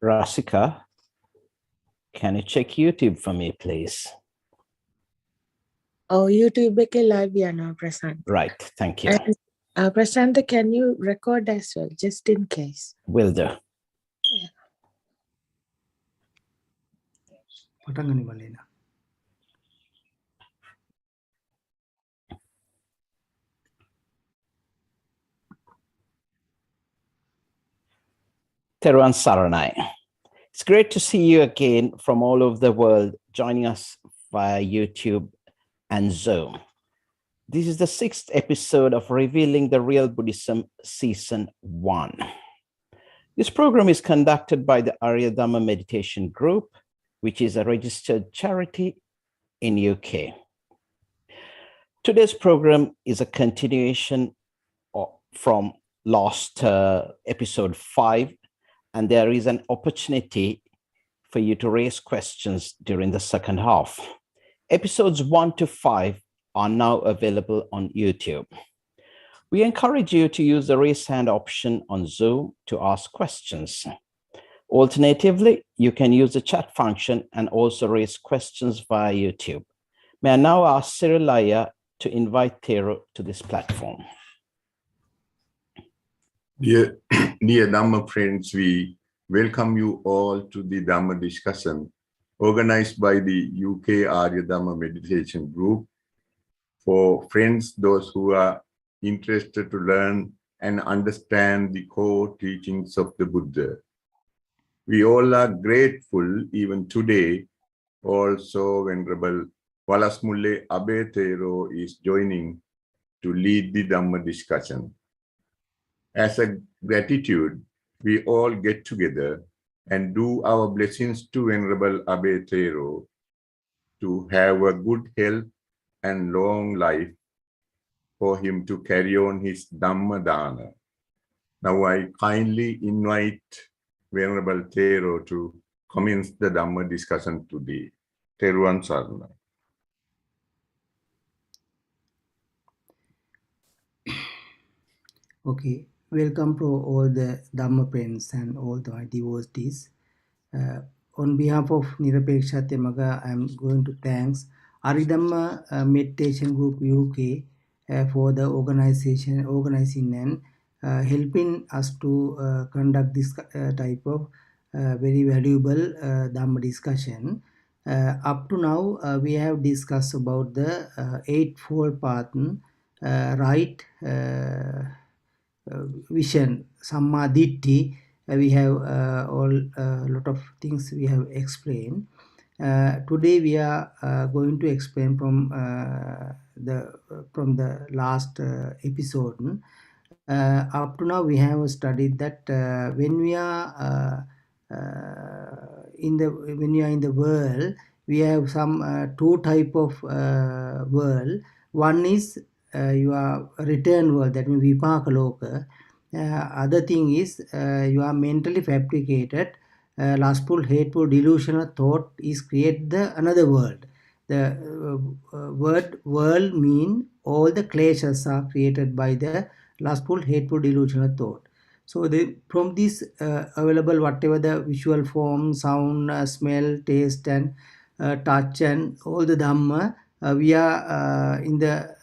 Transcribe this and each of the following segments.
Rasika, can you check YouTube for me, please? Oh, YouTube එකේ live යනවා ප්‍රසන්න. Right, thank you. And Prashant, can you record as well, just in case? Will do. Yeah. Teruan Saranai. It's great to see you again from all over the world, joining us via YouTube and Zoom. This is the 6th episode of Revealing the Real Buddhism, Season 1. This program is conducted by the Arya Meditation Group, which is a registered charity in UK. Today's program is a continuation from last episode 5, and there is an opportunity for you to raise questions during the second half. Episodes 1 to 5 are now available on YouTube. We encourage you to use the raise hand option on Zoom to ask questions. Alternatively, you can use the chat function and also raise questions via YouTube. May I now ask Cirilaya to invite Thero to this platform. Dear Dhamma friends, we welcome you all to the Dhamma discussion organized by the UK Arya Meditation Group for friends, those who are interested to learn and understand the core teachings of the Buddha. We all are grateful even today. Also, Venerable Walasmulle Abhaya Thero is joining to lead the Dhamma discussion. As a gratitude, we all get together and do our blessings to Venerable Abhaya Thero to have a good health and long life, for him to carry on his Dhamma Dana. Now I kindly invite Venerable Thero to commence the Dhamma discussion today. Theruwan Saranai. Okay, welcome to all the Dhamma friends and all the devotees. On behalf of Nirapeksha Temaga, I am going to thanks Arya Meditation Group UK for the organizing and helping us to conduct this type of very valuable Dhamma discussion. Up to now, we have discussed about the Eightfold Path, right vision, Samma Ditti. We have all lot of things we have explained. Today we are going to explain from the last episode. Up to now we have studied that when we are in the world, we have some two type of world. One is your return world, that means vipaka loka. Other thing is you are mentally fabricated, lustful, hateful, delusional thought is create the another world. The word world mean all the kleshas are created by the lustful, hateful, delusional thought. So from this available whatever the visual form, sound, smell, taste and touch and all the Dhamma, we are in the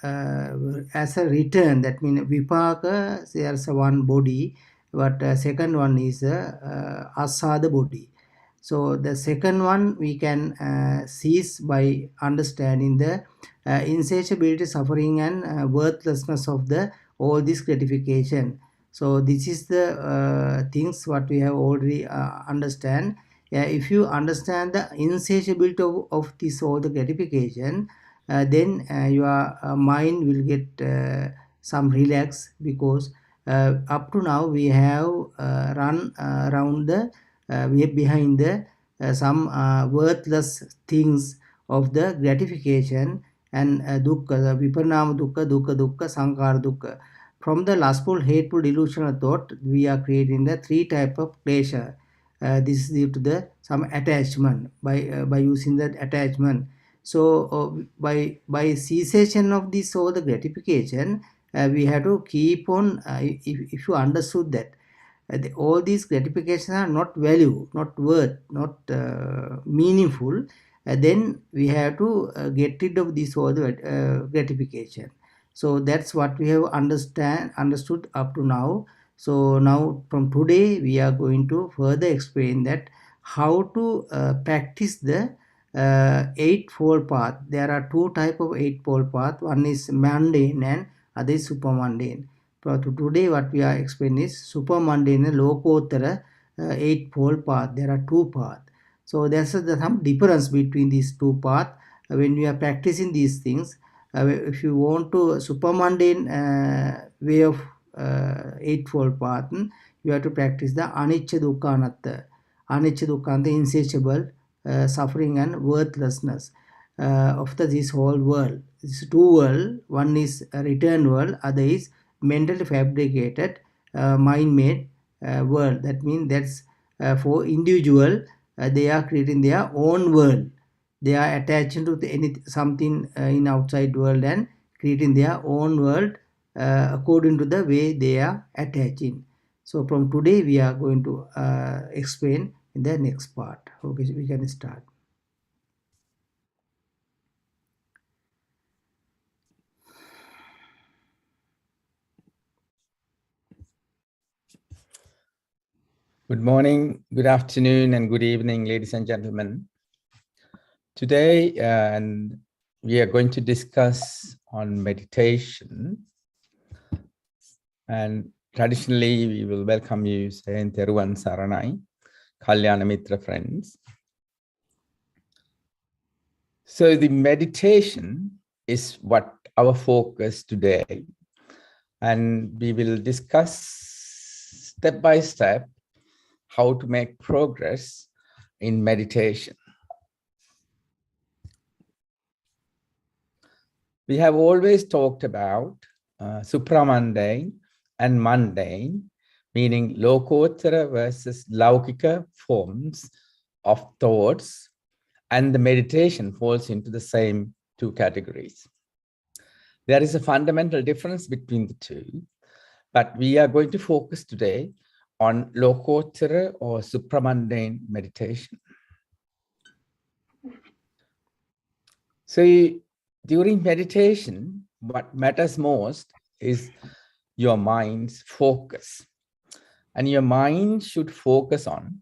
as a return, that means vipaka, there's one body, but second one is asada body. So the second one we can seize by understanding the insatiability, suffering and worthlessness of the all this gratification. So this is the things what we have already understand. If you understand the insatiability of this all the gratification, then your mind will get some relax, because up to now we have run around the behind the some worthless things of the gratification and dukkha, viparnama dukkha, dukkha, sankara dukkha. From the lustful, hateful, delusional thought, we are creating the three type of pleasure. This is due to the some attachment, by using that attachment. So by cessation of this all the gratification, we have to keep on. If you understood that, all these gratifications are not value, not worth, not meaningful, then we have to get rid of this all the gratification. So that's what we have understood up to now. So now from today we are going to further explain that how to practice the eightfold path. There are two type of eightfold path. One is mundane and other is super mundane. So today what we are explaining is super mundane and lokotara eightfold path. There are two paths. So there's some difference between these two paths. When we are practicing these things, if you want to super mundane way of eightfold path, you have to practice the anicca dukkha anatta. Anicca dukkha anatta, insatiable suffering and worthlessness of this whole world. This two world. One is a return world, other is mentally fabricated, mind-made world. That means that's for individual. They are creating their own world. They are attaching to something in outside world and creating their own world according to the way they are attaching. So from today we are going to explain in the next part. Okay, we can start. Good morning, good afternoon, and good evening, ladies and gentlemen. Today, we are going to discuss on meditation. And traditionally, we will welcome you saying Teruvan Saranai, Kalyana Mitra friends. So the meditation is what our focus today. And we will discuss step by step how to make progress in meditation. We have always talked about supramundane and mundane, meaning lokotara versus laukika forms of thoughts, and the meditation falls into the same two categories. There is a fundamental difference between the two, but we are going to focus today on lokotara or supramundane meditation. So during meditation, what matters most is your mind's focus. And your mind should focus on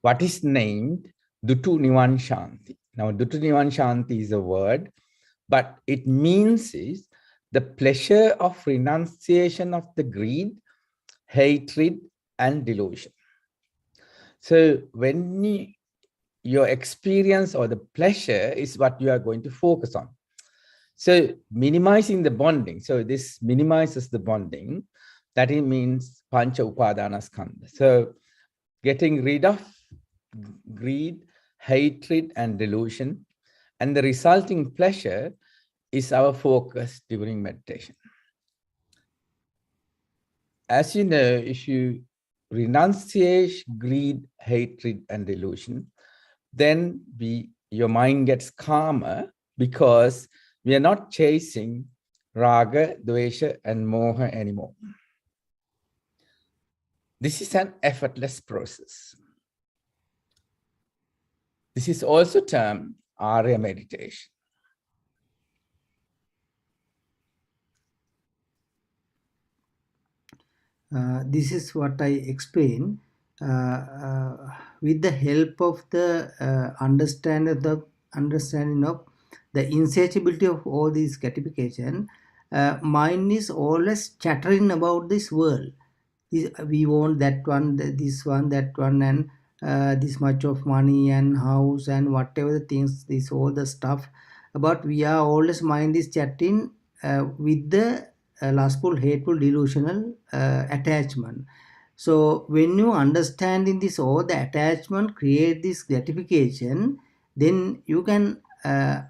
what is named Dutu Nivan Shanti. Now, Dutu Nivan Shanti is a word, but it means is the pleasure of renunciation of the greed, hatred, and delusion. So when your experience or the pleasure is what you are going to focus on. So minimizing the bonding. So this minimizes the bonding. That it means Pancha Upadanaskandha. So getting rid of greed, hatred, and delusion. And the resulting pleasure is our focus during meditation. As you know, if you renunciate greed, hatred, and delusion, then your mind gets calmer because we are not chasing raga, dvesha, and moha anymore. This is an effortless process. This is also termed Arya Meditation. This is what I explain with the help of the understanding of the insatiability of all these gratification. Mind is always chattering about this world. We want that one, this one, that one, and this much of money and house and whatever the things, this all the stuff. But we are always, mind is chatting with the lustful, hateful, delusional attachment. So when you understand in this all the attachment create this gratification, then you can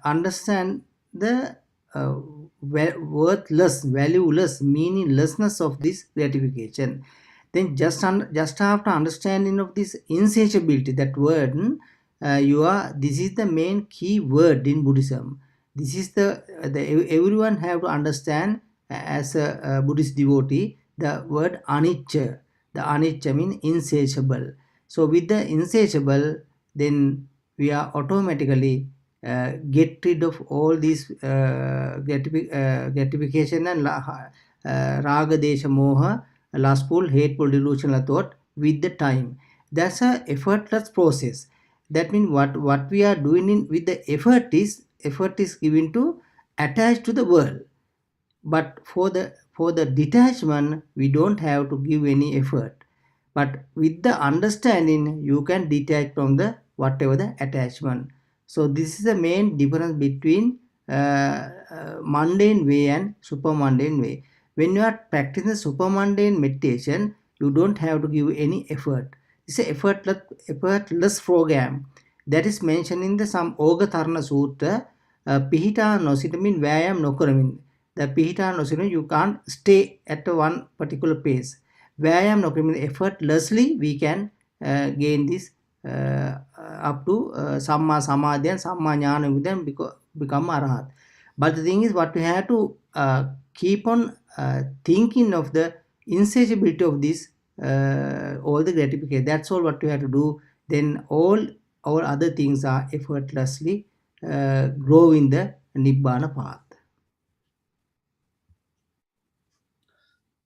understand the worthless, valueless, meaninglessness of this gratification. Then just after understanding of this insatiability, that word, this is the main key word in Buddhism. This is the everyone have to understand as a Buddhist devotee, the word anicca. The anicca means insatiable. So with the insatiable, then we are automatically get rid of all these gratification and raga, desha, moha, lustful, hateful, delusional thought with the time. That's a effortless process. That means what we are doing with the effort is given to attach to the world. But for the detachment, we don't have to give any effort. But with the understanding, you can detach from the whatever the attachment. So this is the main difference between mundane way and super mundane way. When you are practicing super mundane meditation, you don't have to give any effort. It's an effortless program that is mentioned in the some Ogatharana Sutta. Pihita nosita mean vayam nokaramin. The pihita nosita, you can't stay at one particular pace. Vayam nokaramin, effortlessly we can gain this up to samma samadhi and samma jnana, with them become arahat. But the thing is, what we have to keep on thinking of the insatiability of this all the gratification. That's all what we have to do. Then all other things are effortlessly grow in the Nibbana path.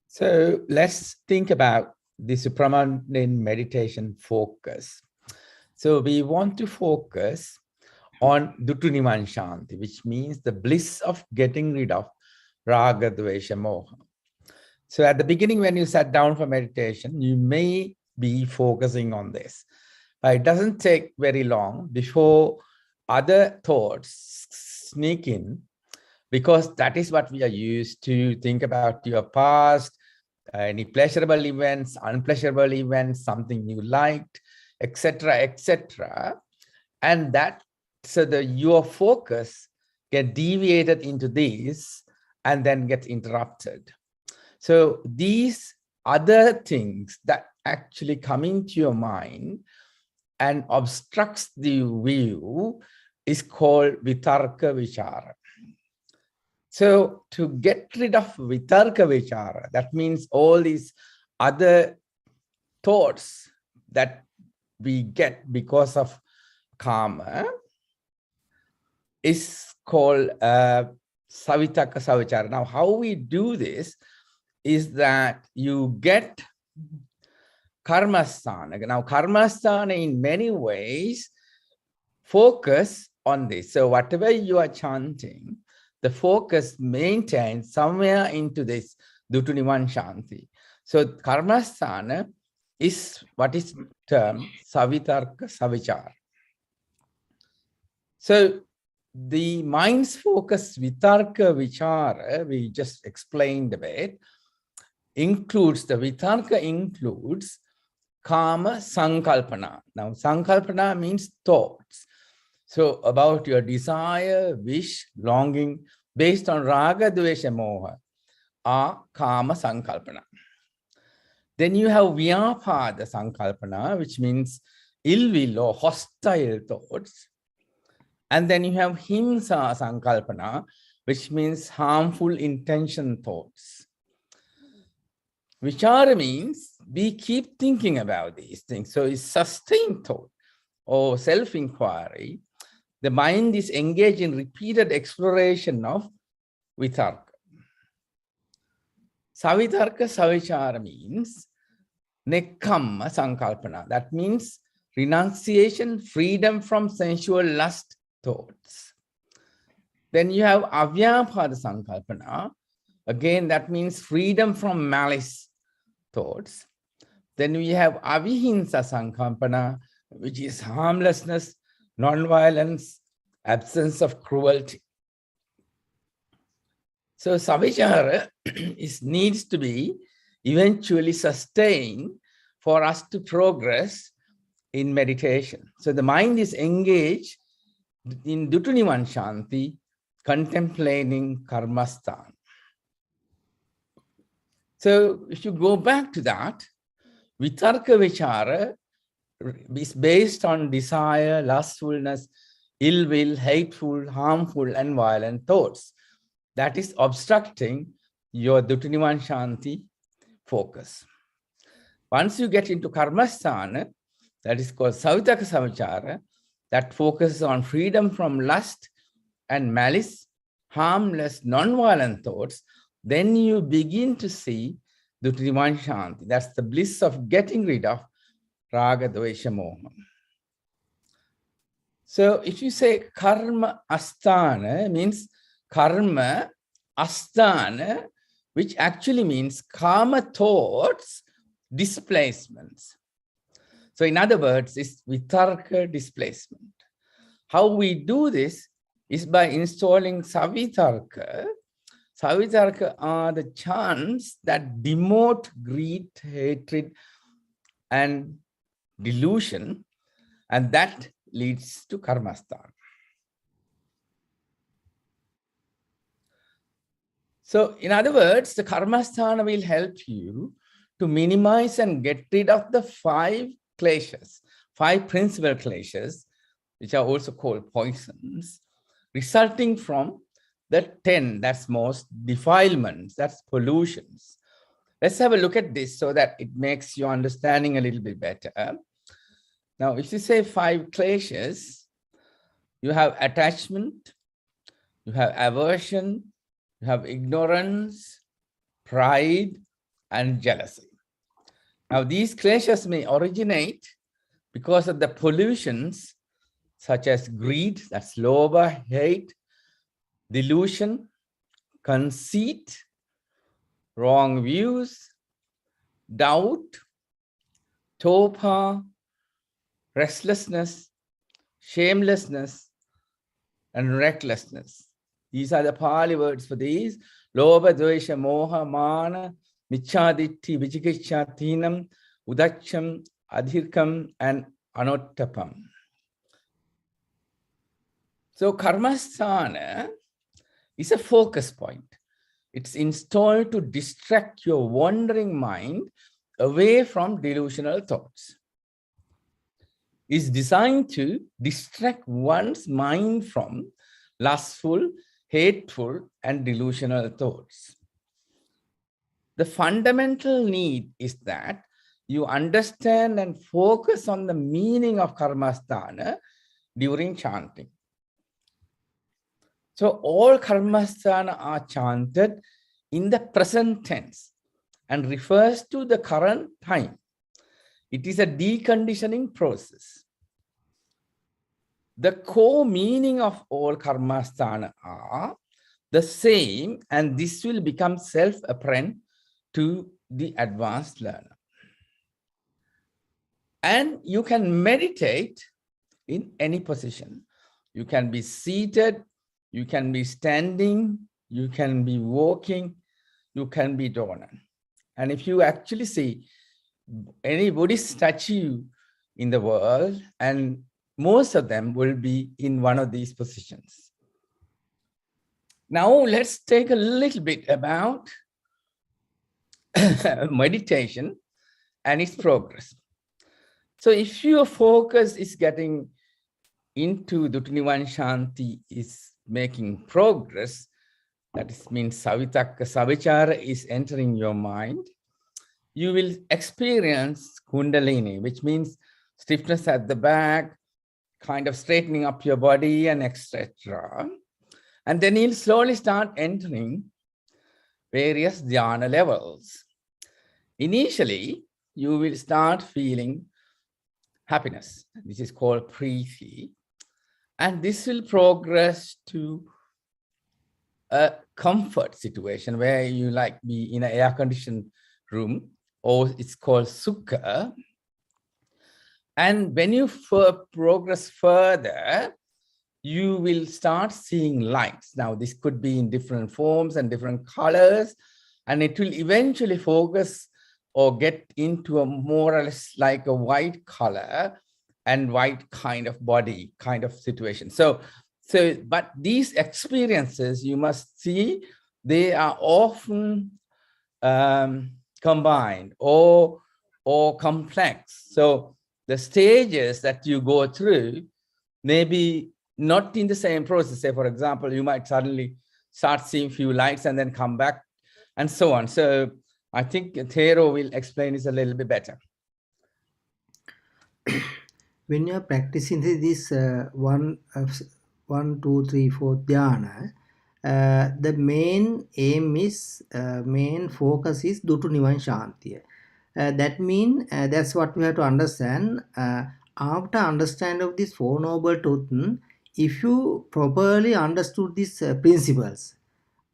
So let's think about the supramundane meditation focus. So we want to focus on Duttuniman Shanti, which means the bliss of getting rid of Raga, Dvesha, Moha. So at the beginning, when you sat down for meditation, you may be focusing on this. But it doesn't take very long before other thoughts sneak in, because that is what we are used to think about your past, any pleasurable events, unpleasurable events, something you liked, etc., etc. And that, so your focus get deviated into these and then gets interrupted. So these other things that actually come into your mind and obstructs the view is called vitarka vichara. So to get rid of vitarka vichara, that means all these other thoughts that we get because of karma is called savitaka savichara. Now, how we do this is that you get karmasthana. Now, karmasthana in many ways focus on this. So whatever you are chanting, the focus maintains somewhere into this Duttuniman Shanti. So karmasthana is what is termed savitarka savichara. So the mind's focus vitarka vichara, we just explained a bit, includes, the vitarka includes kama sankalpana. Now sankalpana means thoughts. So about your desire, wish, longing based on raga, dvesha, moha are kama sankalpana. Then you have vyapada sankalpana, which means ill will or hostile thoughts. And then you have himsa sankalpana, which means harmful intention thoughts. Vichara means we keep thinking about these things. So it's sustained thought or self-inquiry. The mind is engaged in repeated exploration of vitarka. Savitarka savichara means nekkamma sankalpana. That means renunciation, freedom from sensual lust thoughts. Then you have avyapada sankalpana. Again, that means freedom from malice thoughts. Then we have avihinsa sankalpana, which is harmlessness, non-violence, absence of cruelty. So savichara needs to be eventually sustained for us to progress in meditation. So the mind is engaged in Duttuniman Shanti, contemplating karmasthana. So if you go back to that, vitarka vichara is based on desire, lustfulness, ill will, hateful, harmful, and violent thoughts. That is obstructing your Duttuniman Shanti focus. Once you get into karmasthana, that is called savitaka samachara, that focuses on freedom from lust and malice, harmless, non-violent thoughts, then you begin to see the divine shanti. That's the bliss of getting rid of raga, dvesha, moha. So if you say karma asthana, means karma asthana, which actually means karma thoughts, displacements. So in other words, it's vitarka displacement. How we do this is by installing savitarka. Savitarka are the chants that demote greed, hatred, and delusion, and that leads to karmasthana. So in other words, the karmasthana will help you to minimize and get rid of the 5 kleshas, 5 principal kleshas, which are also called poisons, resulting from the 10, that's most defilements, that's pollutions. Let's have a look at this so that it makes your understanding a little bit better. Now, if you say 5 kleshas, you have attachment, you have aversion, you have ignorance, pride, and jealousy. Now, these kleshas may originate because of the pollutions such as greed, that's lobha, hate, delusion, conceit, wrong views, doubt, topa, restlessness, shamelessness, and recklessness. These are the Pali words for these. Lobha, dvesha, moha, mana, michaditti, vichikicha, thinam, udacham, adhirkam, and anottapam. So karmasthana is a focus point. It's installed to distract your wandering mind away from delusional thoughts. It's designed to distract one's mind from lustful, hateful, and delusional thoughts. The fundamental need is that you understand and focus on the meaning of karmasthana during chanting. So all karmasthana are chanted in the present tense and refers to the current time. It is a deconditioning process. The core meaning of all karmasthana are the same, and this will become self-apparent to the advanced learner. And you can meditate in any position. You can be seated, you can be standing, you can be walking, you can be donan. And if you actually see any Buddhist statue in the world, and most of them will be in one of these positions. Now let's take a little bit about meditation and its progress. So if your focus is getting into the Tunivan Shanti, is making progress, that means Savitaka Savichara is entering your mind, you will experience Kundalini, which means stiffness at the back, kind of straightening up your body, and etc. And then you'll slowly start entering various dhyana levels. Initially, you will start feeling happiness. This is called preeti. And this will progress to a comfort situation where you like be in an air-conditioned room, or it's called sukha. And when you progress further, you will start seeing lights. Now, this could be in different forms and different colors, and it will eventually focus or get into a more or less like a white color and white kind of body kind of situation. But these experiences, you must see, they are often combined or complex. So the stages that you go through may be not in the same process. Say, for example, you might suddenly start seeing few lights and then come back and so on. So I think Thero will explain this a little bit better. When you are practicing this 1, 2, 3, 4 dhyana, the main aim is, main focus is Dutu Nivan Shantiya. That means, that's what we have to understand. After understanding of this Four Noble Truths, if you properly understood these principles,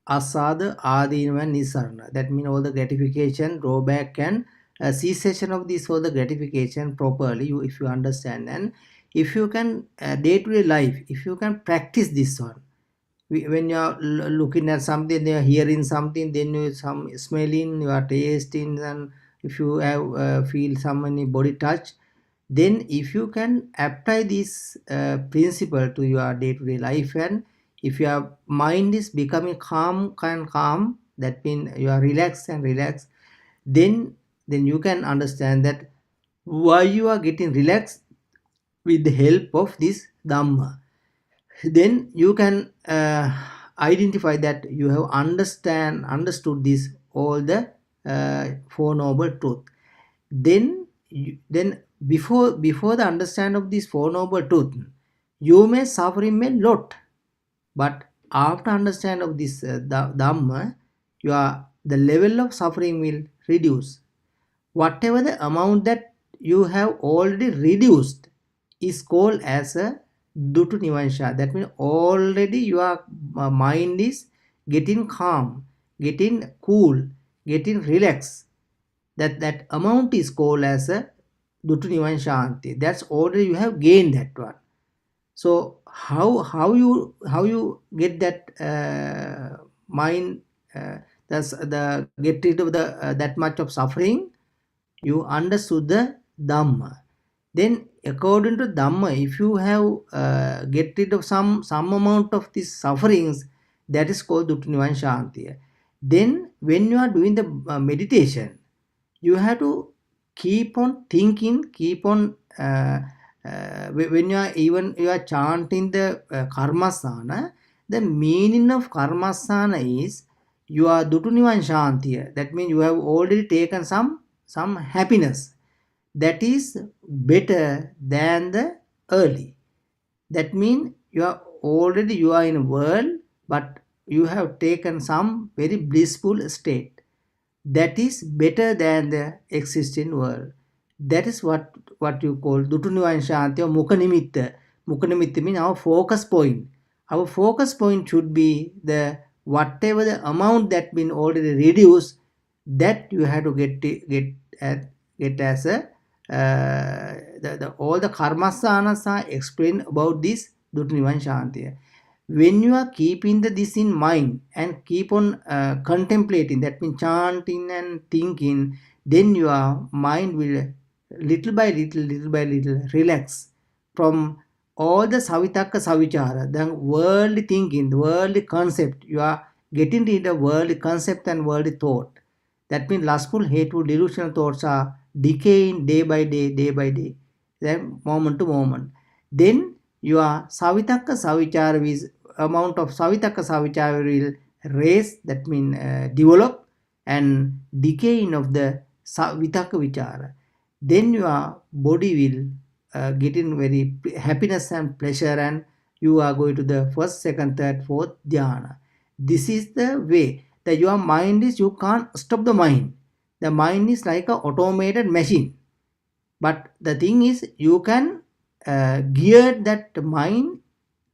Asada, Adinava, and Nisarana, that means all the gratification, drawback, and cessation of this all the gratification properly, if you understand, and if you can day-to-day life, if you can practice this one, when you are looking at something, you are hearing something, then you some smelling, you are tasting, and if you have feel some any body touch, then if you can apply this principle to your day-to-day life, and if your mind is becoming calm, that means you are relaxed, then you can understand that why you are getting relaxed with the help of this Dhamma. Then you can identify that you have understood this all the Four Noble Truths. Then before the understanding of this Four Noble Truths, you may suffering a lot, but after understanding of this Dhamma, the level of suffering will reduce. Whatever the amount that you have already reduced is called as a Dutu Nivansha. That means already your mind is getting calm, getting cool, getting relaxed. That amount is called as a Dutu Nivanshanti. That's already you have gained that one. So how you get that mind, that's the get rid of the that much of suffering? You understood the Dhamma. Then according to Dhamma, if you have get rid of some amount of these sufferings, that is called Dutu Nivan Shantiya. Then when you are doing the meditation, you have to keep on thinking, keep on when you are chanting the karmasana, the meaning of karmasana is you are Dutu Nivan Shantiya. That means you have already taken some happiness that is better than the early. That means you are in a world, but you have taken some very blissful state that is better than the existing world. That is what you call Dutu Nivan Shanti or Mukha Nimitta. Mukha Nimitta means our focus point. Our focus point should be the whatever the amount that been already reduced, that you have to get as a all the karmasanas are explained about this Dutu Nivan Shanti. When you are keeping this in mind and keep on contemplating, that means chanting and thinking, then your mind will little by little relax from all the savitaka savichara, the worldly thinking, the worldly concept. You are getting rid of worldly concept and worldly thought. That means lustful, hateful, delusional thoughts are decaying day by day, then moment to moment. Then your savitaka savichara is amount of savitaka savichara will raise, that means develop, and decaying of the vitaka vichara. Then your body will get in very happiness and pleasure, and you are going to the first, second, third, fourth dhyana. This is the way that your mind is, you can't stop the mind. The mind is like an automated machine. But the thing is, you can gear that mind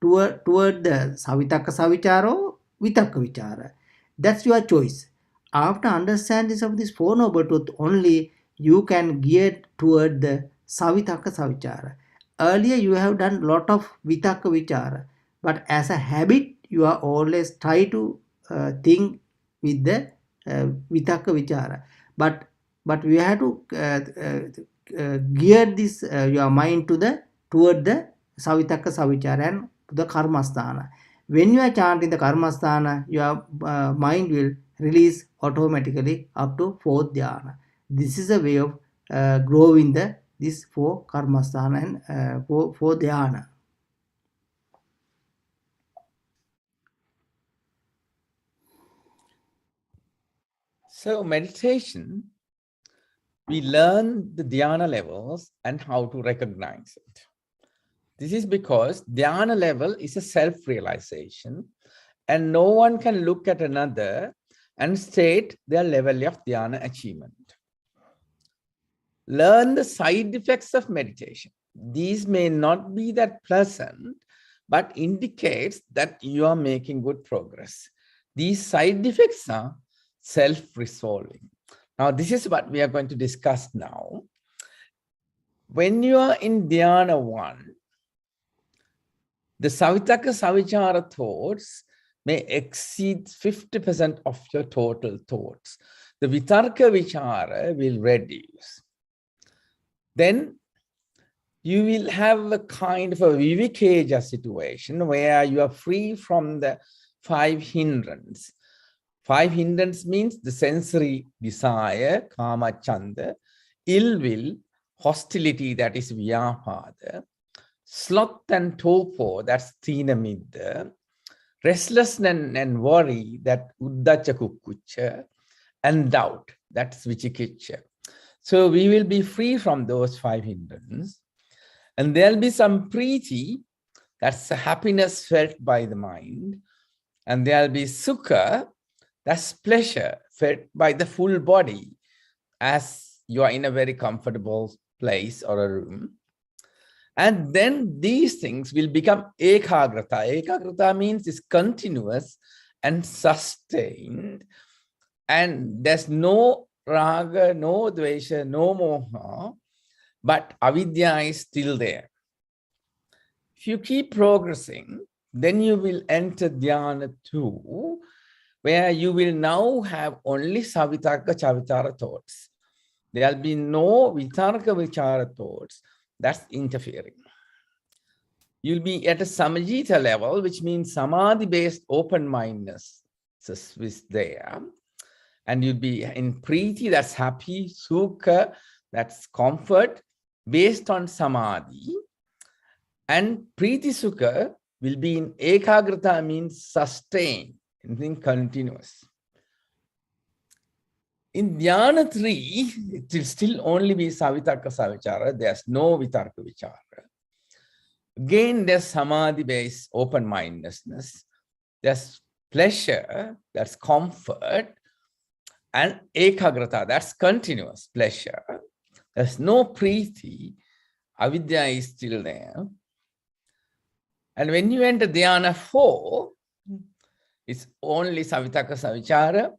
toward the savitaka savichara or vitaka vichara. That's your choice. After understanding of this Four Noble Truths, only you can gear toward the savitaka savichara. Earlier you have done lot of vitaka vichara, but as a habit you are always try to think with the vitaka vichara. But we have to gear this your mind toward the savitaka savichara and the karmasthana. When you are chanting the karmasthana, your mind will release automatically up to fourth dhyana. This is a way of growing this four karmasthana and four dhyana. So meditation, we learn the dhyana levels and how to recognize it. This is because dhyana level is a self-realization, and no one can look at another and state their level of dhyana achievement. Learn the side effects of meditation. These may not be that pleasant, but indicates that you are making good progress. These side effects are self-resolving. Now, this is what we are going to discuss now. When you are in Dhyana 1, the Savitaka Savichara thoughts may exceed 50% of your total thoughts. The Vitarka Vichara will reduce. Then you will have a kind of a vivikeja situation where you are free from the 5 hindrance. 5 hindrance means the sensory desire, kama chanda, ill will, hostility, that is vyapada, sloth and torpor, that's thina midda, restlessness and worry, that uddacha kukkucha, and doubt, that's vichikicha. So we will be free from those 5 hindrances. And there'll be some preeti, that's the happiness felt by the mind. And there'll be sukha, that's pleasure felt by the full body as you are in a very comfortable place or a room. And then these things will become ekagrata. Ekagrata means it's continuous and sustained. And there's no raga, no dvesha, no moha, but avidya is still there. If you keep progressing, then you will enter dhyana 2, where you will now have only savitaka chavitara thoughts. There will be no vitarka vichara thoughts that's interfering. You'll be at a samajita level, which means samadhi-based open-mindedness is there. And you'll be in preeti, that's happy, sukha, that's comfort, based on samadhi. And preeti sukha will be in ekagrata, means sustained, anything continuous. In dhyana 3, it will still only be savitaka savichara. There's no vitarka vichara. Again, there's samadhi-based open-mindedness. There's pleasure, that's comfort, and ekagrata, that's continuous pleasure. There's no preeti, avidya is still there. And when you enter dhyana 4, it's only savitaka savichara.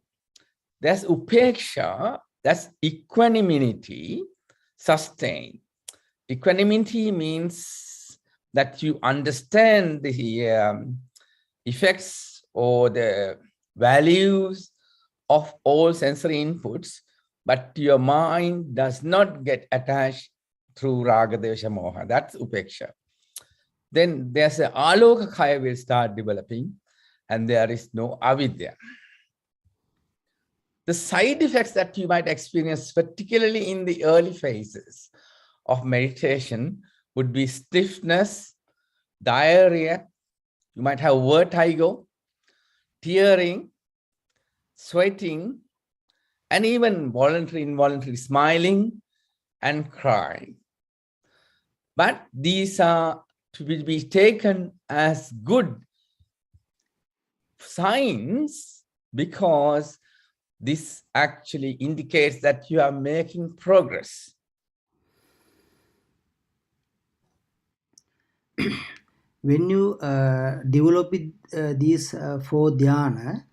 There's upeksha, that's equanimity, sustained. Equanimity means that you understand the effects or the values of all sensory inputs, but your mind does not get attached through raga, devasha, moha. That's upeksha. Then there's a aloka kaya will start developing, and there is no avidya. The side effects that you might experience, particularly in the early phases of meditation, would be stiffness, diarrhea, you might have vertigo, tearing, sweating, and even voluntary, involuntary smiling and crying. But these are to be taken as good signs, because this actually indicates that you are making progress. When you develop these 4 dhyana,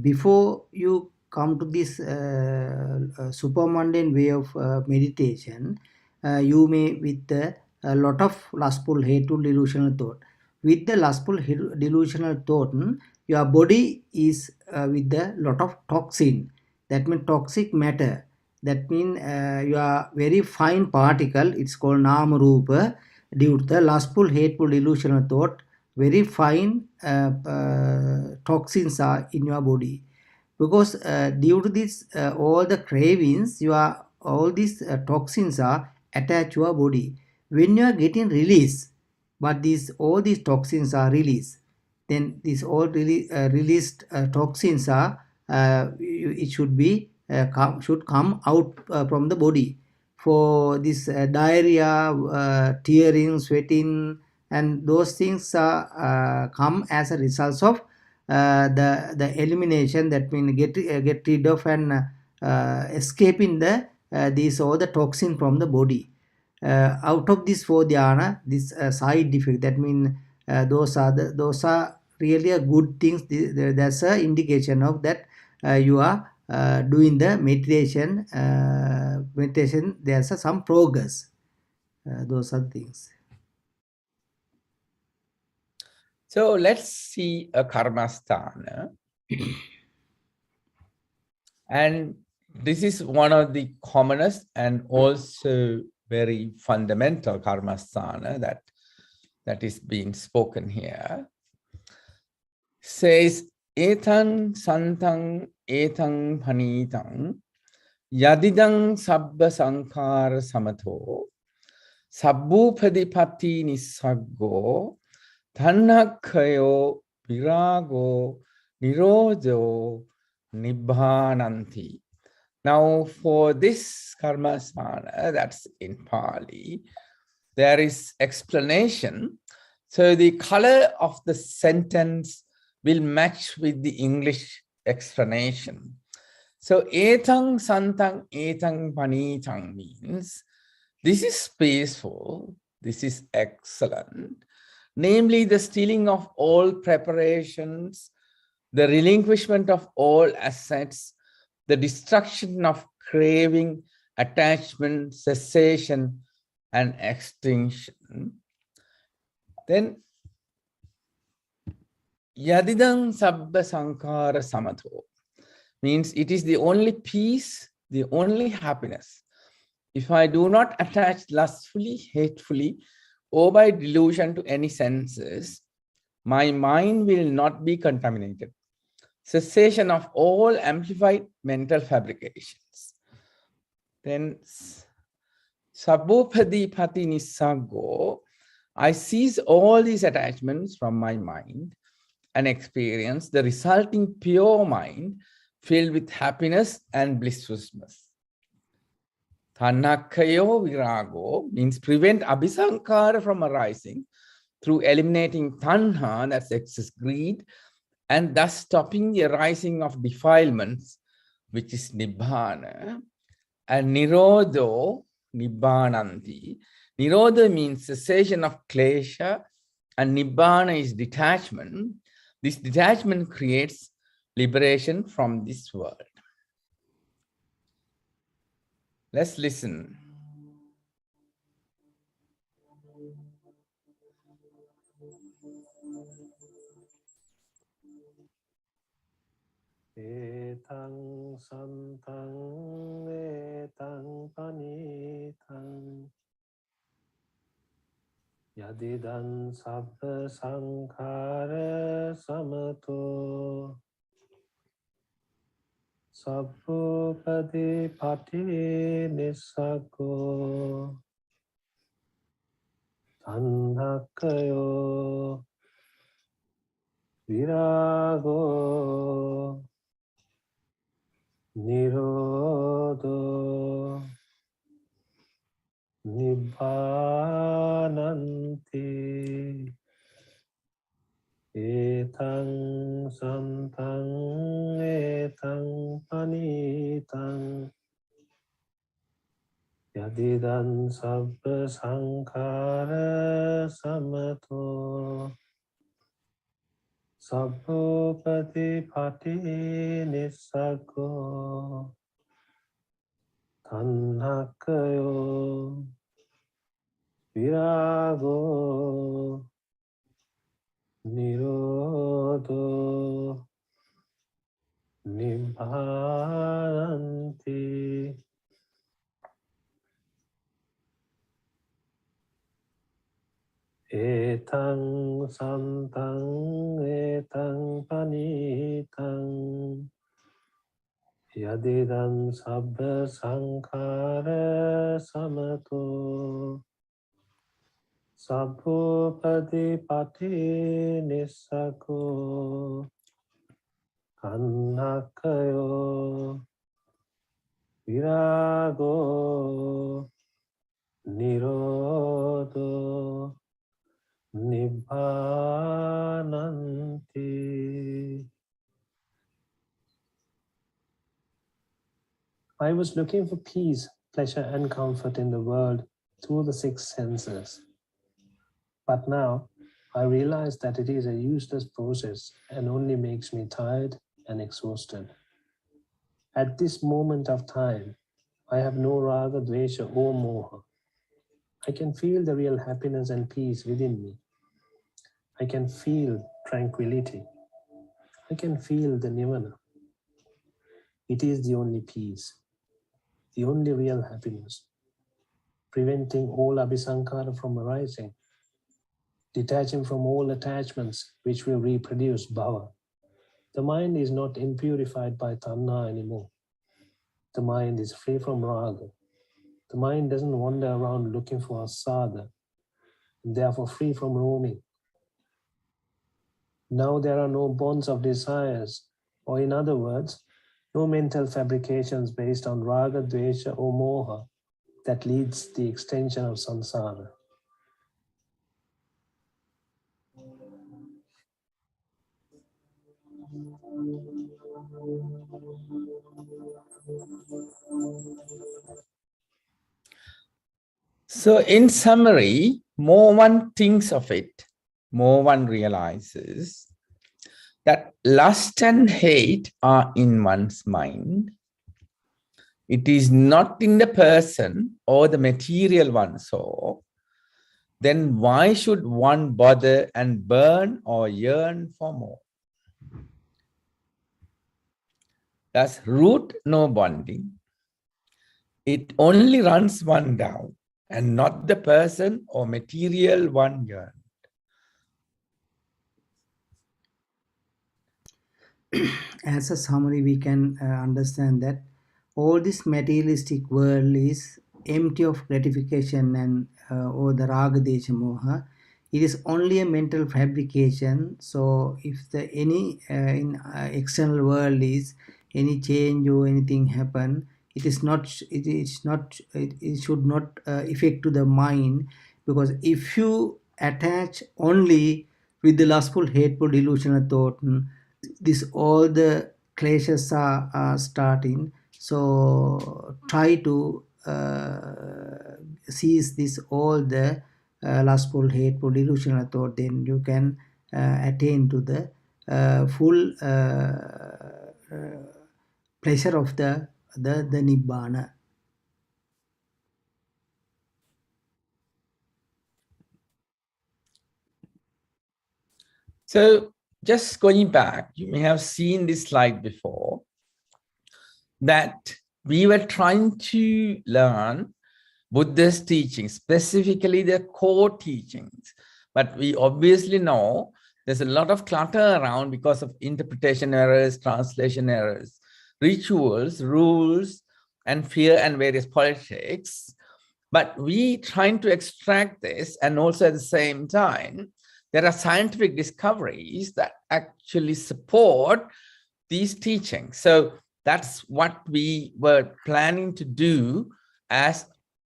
before you come to this supermundane way of meditation, you may with a lot of lustful, hateful, delusional thought. With the lustful, delusional thought, your body is with a lot of toxin. That means toxic matter. That means your very fine particle, it's called nama rupa, due to the lustful, hateful, delusional thought, very fine toxins are in your body. Because due to this, all the cravings, all these toxins are attached to your body. When you are getting release, but all these toxins are released, then these all released toxins are it should be should come out from the body. For this diarrhea, tearing, sweating, and those things come as a result of the elimination, that means get rid of and escaping these all the toxin from the body. Out of this 4 dhyana, this side effect, that means those are really a good things. That's an indication of that you are doing the meditation. There's some progress. Those are things. So let's see a karmasthana. And this is one of the commonest and also very fundamental karmasthana that is being spoken here. Says, etang santang etang panitang yadidang sabba sankhara samatho sabbhupadipatti nissaggo tanhakkayo virago nirodho nibbhananti. Now, for this karmasthana, that's in Pali, there is explanation. So the color of the sentence will match with the English explanation. So etang santang etang panitang means this is peaceful, this is excellent, namely the stilling of all preparations, the relinquishment of all assets, the destruction of craving, attachment, cessation, and extinction. Then yadidang sabba sankhara samatho means it is the only peace, the only happiness. If I do not attach lustfully, hatefully, or by delusion to any senses, my mind will not be contaminated. Cessation of all amplified mental fabrications. Then sabbhupadipatti nissaggo, I cease all these attachments from my mind and experience the resulting pure mind filled with happiness and blissfulness. Tanhakkayo virago means prevent abhisankara from arising through eliminating tanha, that's excess greed, and thus stopping the arising of defilements, which is nibbana, and nirodho, nibbhananti. Nirodha means cessation of klesha, and nibbana is detachment. This detachment creates liberation from this world. Let's listen. Etang santang etang panitang yadidan sabba sankhara samato sabbhupadipatti nissaggo tanhakkayo virago nirodho nibbhananti. Etang santang etang panitang yadidan sabba sankhara samato sabbhupadipatti nissaggo tanhakkayo virago nirodho nibbhananti. Etang santang etang panitang yadidan sabba sankhara samato sabbhupadipatti nissaggo Annakayo Virago Nirodho Nibbānanti. I was looking for peace, pleasure, and comfort in the world through the six senses. But now I realize that it is a useless process and only makes me tired and exhausted. At this moment of time, I have no raga, dvesha, or moha. I can feel the real happiness and peace within me. I can feel tranquility. I can feel the nirvana. It is the only peace, the only real happiness, preventing all abhisankara from arising, detaching from all attachments which will reproduce bhava. The mind is not impurified by tanha anymore. The mind is free from raga. The mind doesn't wander around looking for a sadha, and therefore free from roaming. Now there are no bonds of desires, or in other words, no mental fabrications based on raga, dvesha, or moha that leads the extension of samsara. So in summary, more one thinks of it, more one realizes that lust and hate are in one's mind. It is not in the person or the material one saw. Then why should one bother and burn or yearn for more? Thus, root no bonding. It only runs one down and not the person or material one yearn. As a summary, we can understand that all this materialistic world is empty of gratification and or the raga, desha, moha. It is only a mental fabrication. So if the any in external world is any change or anything happen, it is not, it should not affect to the mind, because if you attach only with the lustful, hateful, delusional thought, this all the clashes are starting. So try to seize this all the lustful, hateful, delusional thought, then you can attain to the full pleasure of the nibbana. So just going back, you may have seen this slide before, that we were trying to learn Buddha's teachings, specifically the core teachings. But we obviously know there's a lot of clutter around because of interpretation errors, translation errors, rituals, rules, and fear and various politics. But we trying to extract this, and also at the same time, there are scientific discoveries that actually support these teachings. So that's what we were planning to do as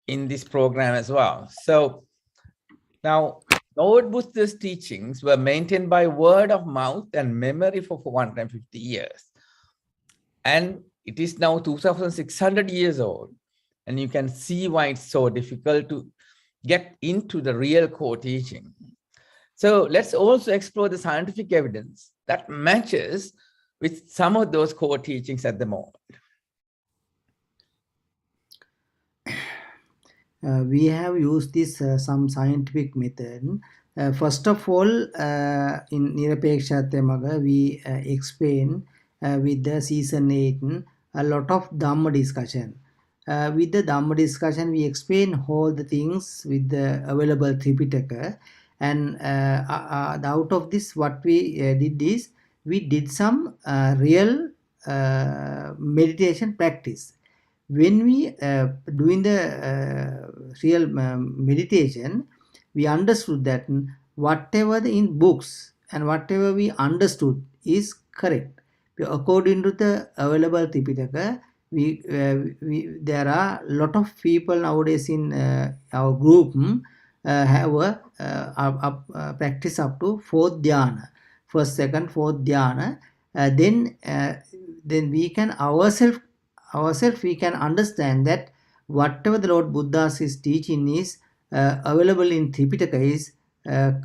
in this program as well. So now, Lord Buddha's teachings were maintained by word of mouth and memory for 450 years. And it is now 2,600 years old. And you can see why it's so difficult to get into the real core teaching. So let's also explore the scientific evidence that matches with some of those core teachings at the moment. We have used this some scientific method. First of all, in Nirapekshatemaga, we explain with the season 8 a lot of Dhamma discussion. With the Dhamma discussion, we explain all the things with the available Tripitaka. And out of this, what we did is, we did some real meditation practice. When we doing the real meditation, we understood that whatever in books and whatever we understood is correct. According to the available Tripitaka, there are a lot of people nowadays in our group have a practice up to fourth dhyana, first, second, fourth dhyana. Then we can ourselves we can understand that whatever the Lord Buddha's is teaching is available in Tripitaka is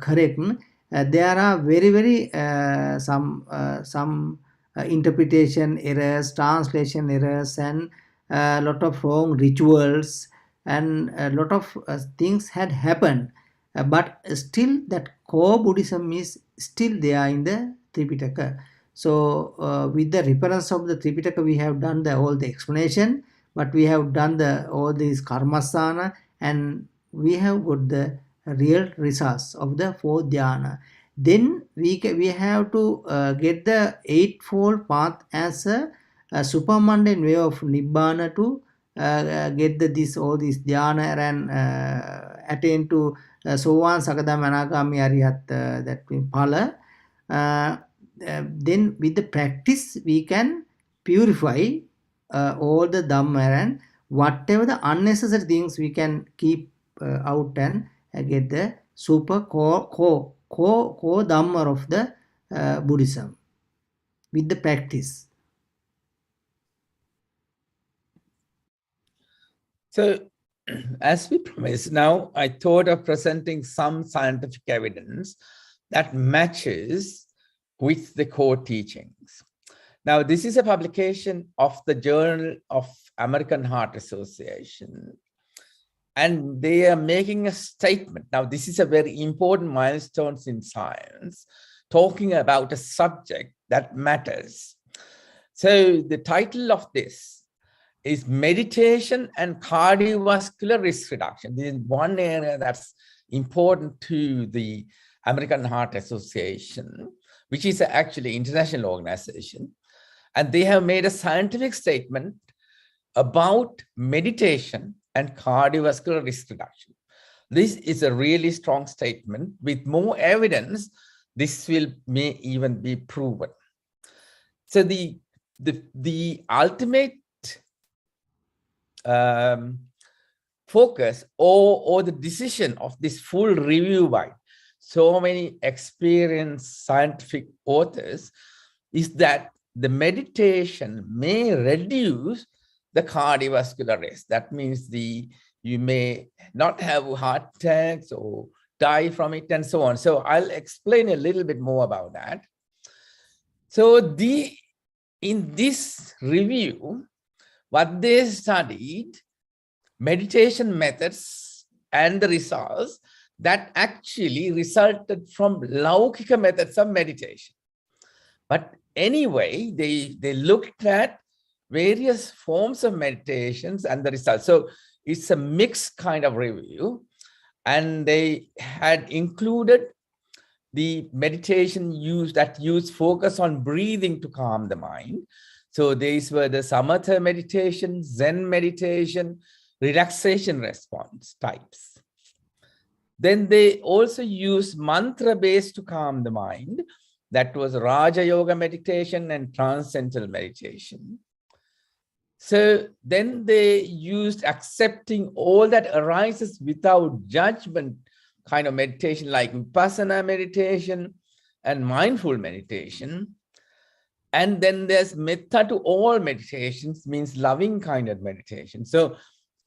correct. There are very some interpretation errors, translation errors, and a lot of wrong rituals, and a lot of things had happened. But still that core Buddhism is still there in the Tripitaka. So with the reference of the Tripitaka, we have done all the explanation, but we have done all these karmasana, and we have got the real results of the fourth dhyana. Then we have to get the eightfold path as a supermundane way of nibbana to get all these dhyana and attain to sovan, sakadama, anagami, arihat, that means phala. Then with the practice we can purify all the dhamma, and whatever the unnecessary things we can keep out and get the super core dhamma of the Buddhism with the practice. So, as we promised, now I thought of presenting some scientific evidence that matches with the core teachings. Now, this is a publication of the Journal of American Heart Association, and they are making a statement. Now, this is a very important milestone in science, talking about a subject that matters. So the title of this is Meditation and Cardiovascular Risk Reduction. This is one area that's important to the American Heart Association, which is actually an international organization. And they have made a scientific statement about meditation and cardiovascular risk reduction. This is a really strong statement. With more evidence, this may even be proven. So the ultimate focus or the decision of this full review by so many experienced scientific authors is that the meditation may reduce the cardiovascular risk. That means you may not have heart attacks or die from it and so on. So I'll explain a little bit more about that. So in this review, what they studied, meditation methods and the results that actually resulted from Laukika methods of meditation. But anyway, they looked at various forms of meditations and the results. So it's a mixed kind of review, and they had included the meditation that use focus on breathing to calm the mind. So these were the samatha meditation, Zen meditation, relaxation response types. Then they also used mantra-based to calm the mind. That was Raja Yoga meditation and transcendental meditation. So then they used accepting all that arises without judgment kind of meditation, like Vipassana meditation and mindful meditation. And then there's metta to all meditations, means loving kind of meditation. So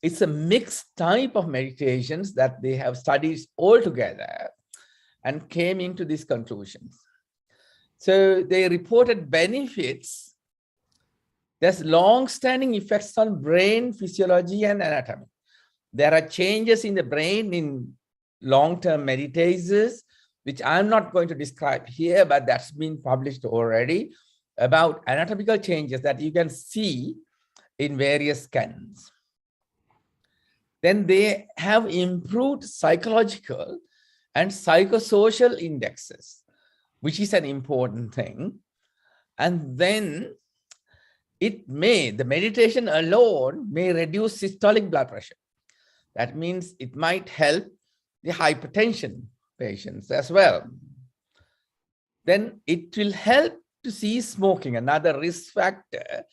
it's a mixed type of meditations that they have studied all together and came into these conclusions. So they reported benefits. There's long-standing effects on brain physiology and anatomy. There are changes in the brain in long-term meditators, which I'm not going to describe here, but that's been published already, about anatomical changes that you can see in various scans. Then they have improved psychological and psychosocial indexes, which is an important thing. And then the meditation alone may reduce systolic blood pressure. That means it might help the hypertension patients as well. Then it will help to see smoking, another risk factor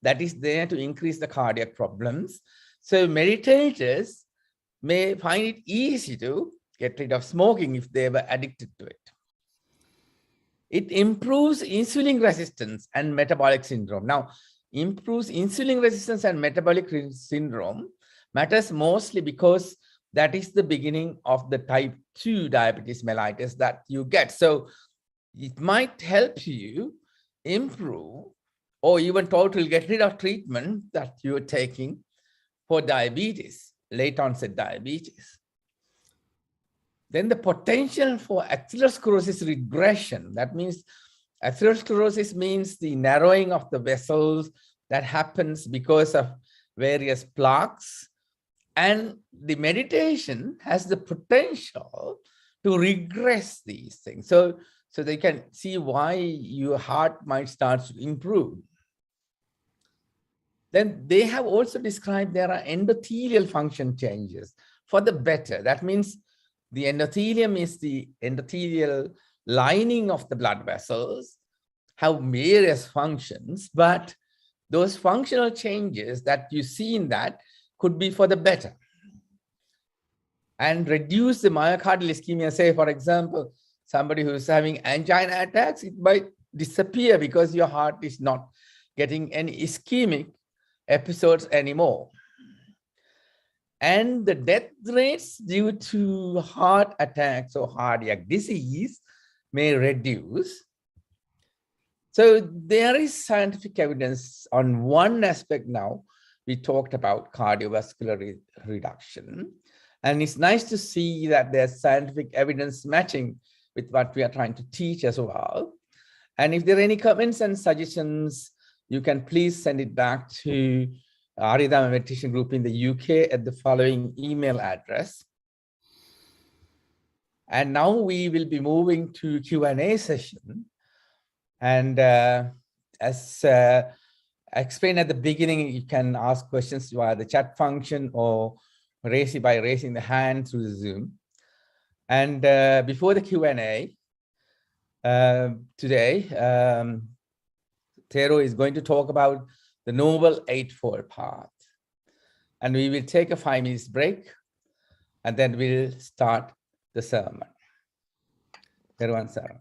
that is there to increase the cardiac problems. So meditators may find it easy to get rid of smoking if they were addicted to it. It improves insulin resistance and metabolic syndrome. Now, improves insulin resistance and metabolic syndrome matters mostly because that is the beginning of the type 2 diabetes mellitus that you get. So it might help you improve or even totally get rid of treatment that you're taking for diabetes, late onset diabetes. Then the potential for atherosclerosis regression. That means atherosclerosis means the narrowing of the vessels that happens because of various plaques. And the meditation has the potential to regress these things. So they can see why your heart might start to improve. Then they have also described there are endothelial function changes for the better. That means the endothelium is the endothelial lining of the blood vessels, have various functions, but those functional changes that you see in that could be for the better and reduce the myocardial ischemia. Say, for example, somebody who's having angina attacks, it might disappear because your heart is not getting any ischemic episodes anymore. And the death rates due to heart attacks or cardiac disease may reduce. So there is scientific evidence on one aspect now. We talked about cardiovascular reduction. And it's nice to see that there's scientific evidence matching with what we are trying to teach as well. And if there are any comments and suggestions, you can please send it back to Arya Meditation Group in the UK at the following email address. And now we will be moving to Q&A session. And as I explained at the beginning, you can ask questions via the chat function or by raising the hand through the Zoom. And before the Q&A today, Thero is going to talk about the Noble Eightfold Path. And we will take a 5-minute break, and then we'll start the sermon. Everyone, sermon.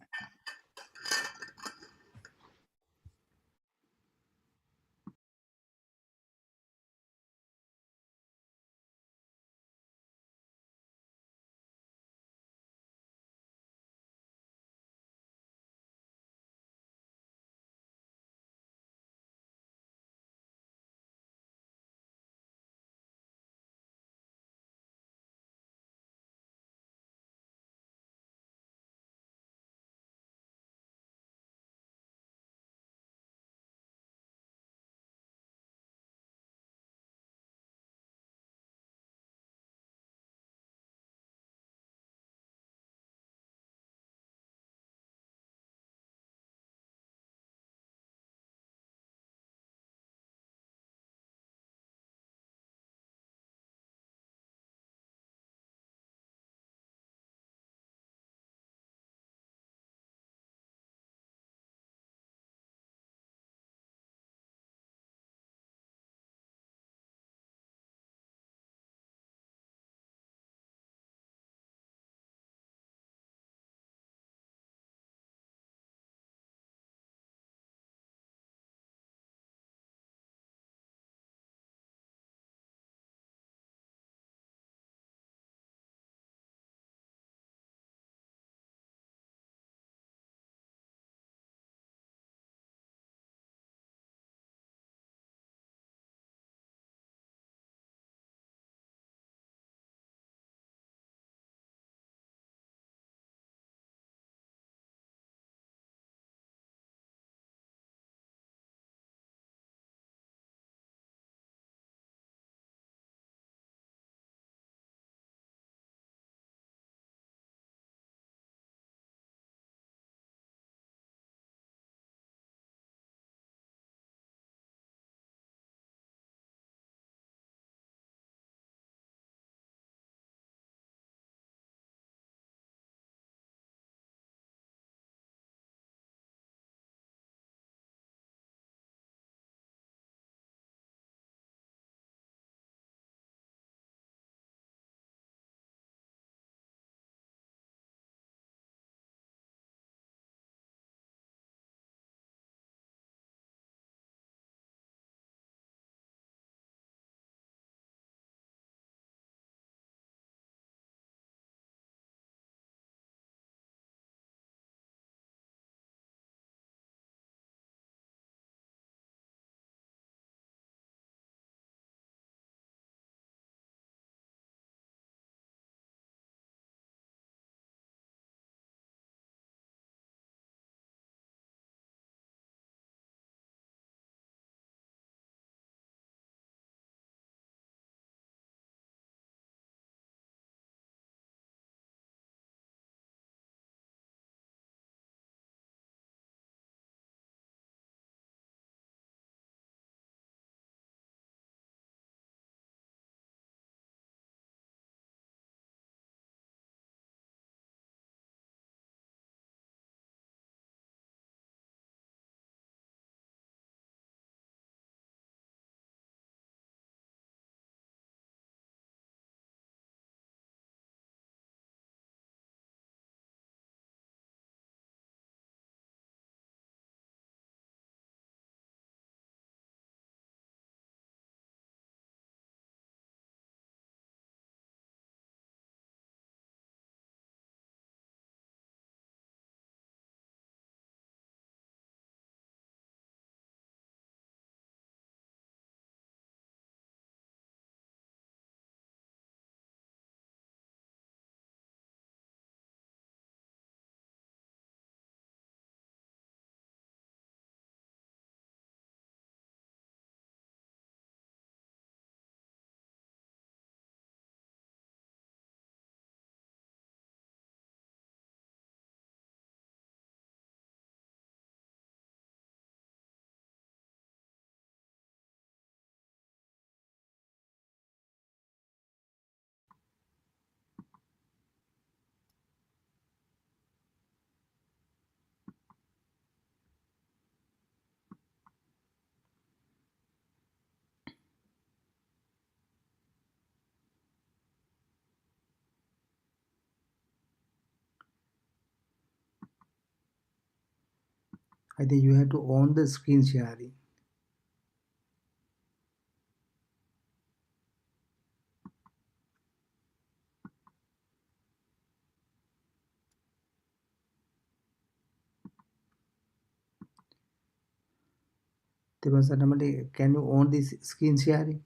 I think you have to on the screen sharing. Can you on this screen sharing?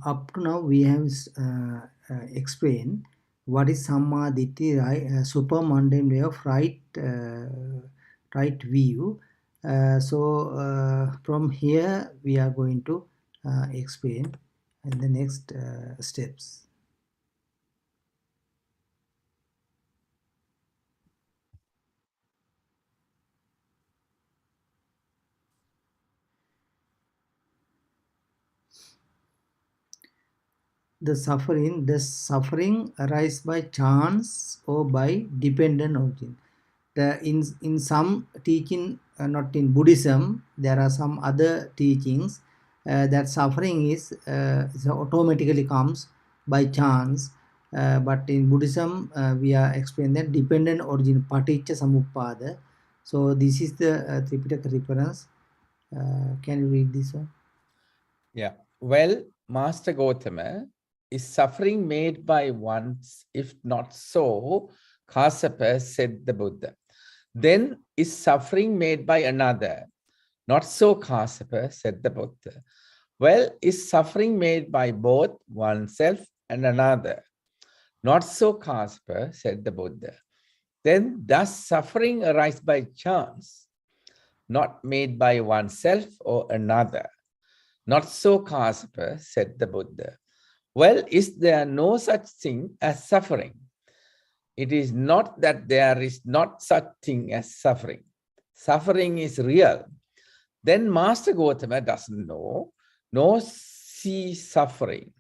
Up to now, we have explained what is Samma Ditti, right, super mundane way of right view. So from here, we are going to explain the next steps. Does suffering arise by chance or by dependent origin? In some teaching, not in Buddhism, there are some other teachings that suffering is automatically comes by chance. But in Buddhism, we are explaining that dependent origin, paticca samuppada. So this is the Tripitaka reference. Can you read this one? Yeah. Well, Master Gautama, is suffering made by one? If not so, Kassapa, said the Buddha. Then is suffering made by another? Not so, Kassapa, said the Buddha. Well, is suffering made by both oneself and another? Not so, Kassapa, said the Buddha. Then does suffering arise by chance? Not made by oneself or another? Not so, Kassapa, said the Buddha. Well, is there no such thing as suffering? It is not that there is not such thing as suffering. Suffering is real. Then Master Gautama doesn't know, nor see suffering.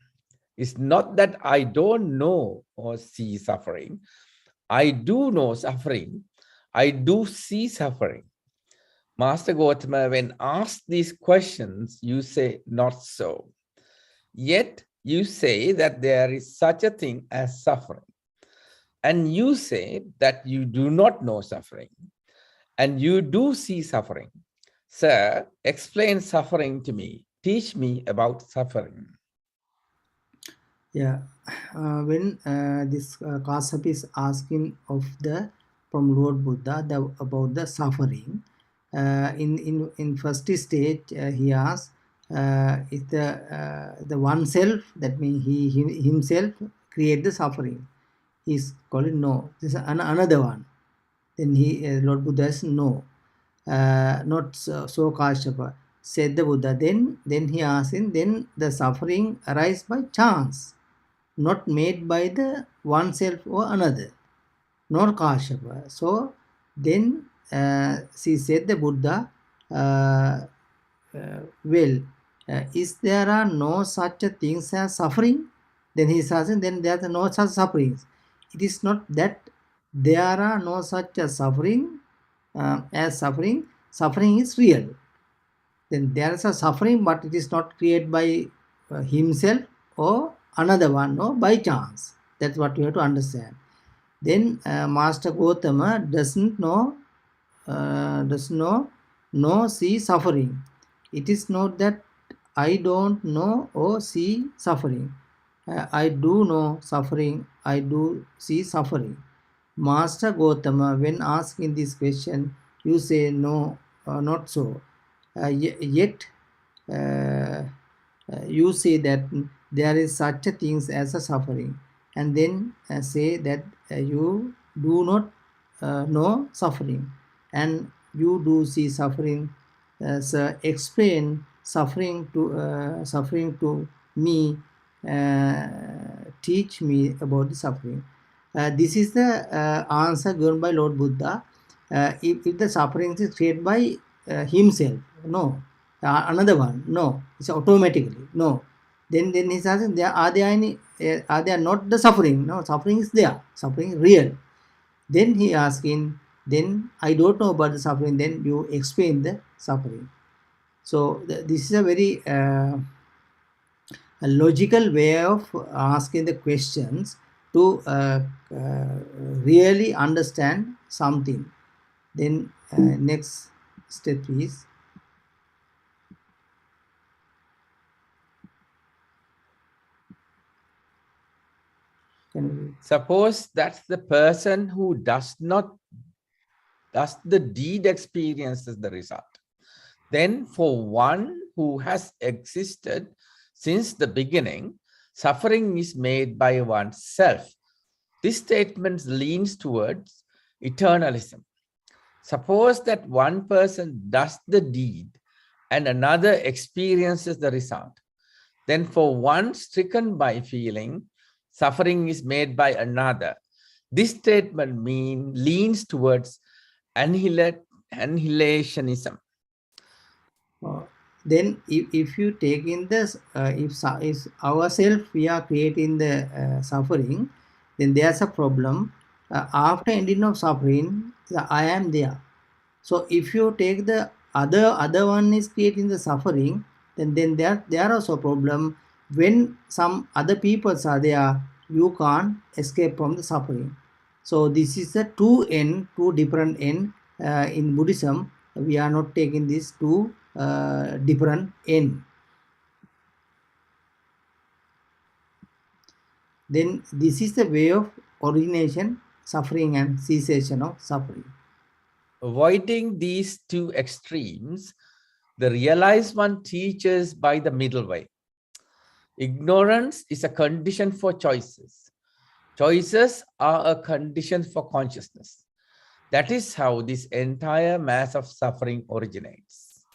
It's not that I don't know or see suffering. I do know suffering. I do see suffering. Master Gautama, when asked these questions, you say, not so. Yet you say that there is such a thing as suffering. And you say that you do not know suffering. And you do see suffering. Sir, explain suffering to me. Teach me about suffering. Yeah, when this Kassapa is asking from Lord Buddha about the suffering, in first stage he asks, is the oneself, that means he himself create the suffering? He's calling no. This is another one. Then Lord Buddha says no, not so Kassapa, said the Buddha. Then he asks him, then the suffering arise by chance, not made by the oneself or another, nor Kassapa. So then she said the Buddha, is there are no such things as suffering? Then he says, then there are no such sufferings. It is not that there are no such suffering as suffering. Suffering is real. Then there is a suffering, but it is not created by himself or another one, or by chance. That's what you have to understand. Then Master Gautama does not see suffering. It is not that I don't know or see suffering. I do know suffering. I do see suffering. Master Gautama, when asking this question, you say no, not so. Yet you say that there is such a thing as a suffering, and then say that you do not no suffering, and you do see suffering. So explain suffering to me, teach me about the suffering. This is the answer given by Lord Buddha. If the suffering is created by himself, no. Another one, no. It's automatically, no. Then he's asking, are there not the suffering? No, suffering is there. Suffering is real. Then he asking, then I don't know about the suffering. Then you explain the suffering. So this is a very a logical way of asking the questions to really understand something. Then next step is, suppose that's the person who does the deed experiences the result. Then for one who has existed since the beginning, suffering is made by oneself. This statement leans towards eternalism. Suppose that one person does the deed and another experiences the result. Then for one stricken by feeling, suffering is made by another. This statement leans towards annihilationism. Then if you take in this, if ourselves we are creating the suffering, then there's a problem. After ending of suffering, the I am there. So if you take the other one is creating the suffering, then there also a problem. When some other peoples are there, you can't escape from the suffering. So this is the two different end. In Buddhism, we are not taking these two different end. Then this is the way of origination, suffering, and cessation of suffering. Avoiding these two extremes, the realized one teaches by the middle way. Ignorance is a condition for choices. Choices are a condition for consciousness. That is how this entire mass of suffering originates.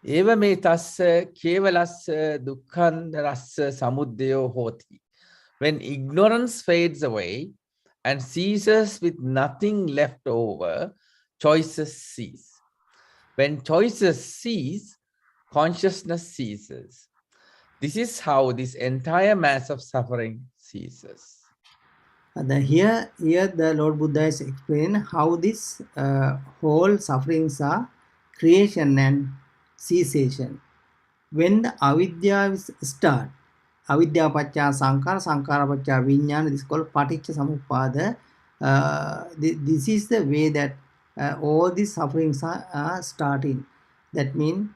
Eva me tassa kevalassa dukkhandarassa samuddayo hoti. When ignorance fades away and ceases with nothing left over, choices cease. When choices cease, consciousness ceases. This is how this entire mass of suffering ceases. Here the Lord Buddha is explaining how this whole sufferings are creation and cessation. When the avidya start, avidya paccaya sankara, sankara paccaya vijnana, this is called paticca samuppada. This is the way that all these sufferings are starting. That means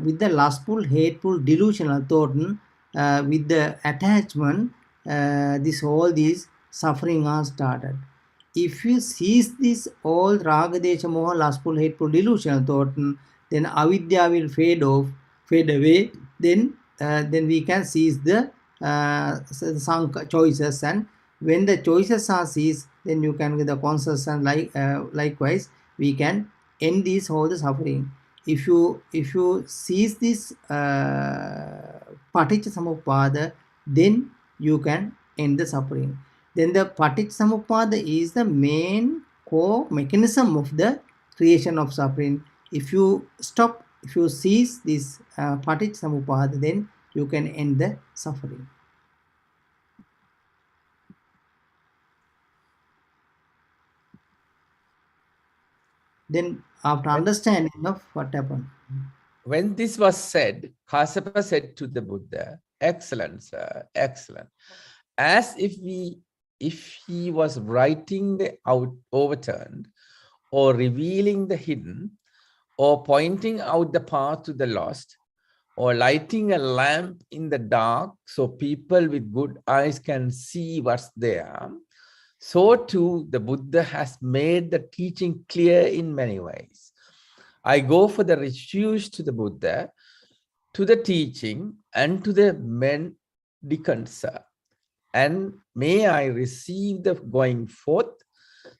with the lustful, hateful, delusional thought, with the attachment, all these suffering are started. If you cease this all raga, desha, moha, lustful, hateful, delusional thought, then avidya will fade away. Then we can seize the choices, and when the choices are seized, then you can get the consciousness, and likewise we can end this whole the suffering. If you seize this paticca samuppada, then you can end the suffering. Then the paticca samuppada is the main core mechanism of the creation of suffering. If you cease this paticca samuppada, then you can end the suffering. Then after understanding of what happened. When this was said, Kassapa said to the Buddha, "Excellent, sir, excellent." As if he was writing the overturned, or revealing the hidden, or pointing out the path to the lost, or lighting a lamp in the dark so people with good eyes can see what's there. So too, the Buddha has made the teaching clear in many ways. I go for the refuge to the Buddha, to the teaching, and to the mendicants. and may I receive the going forth,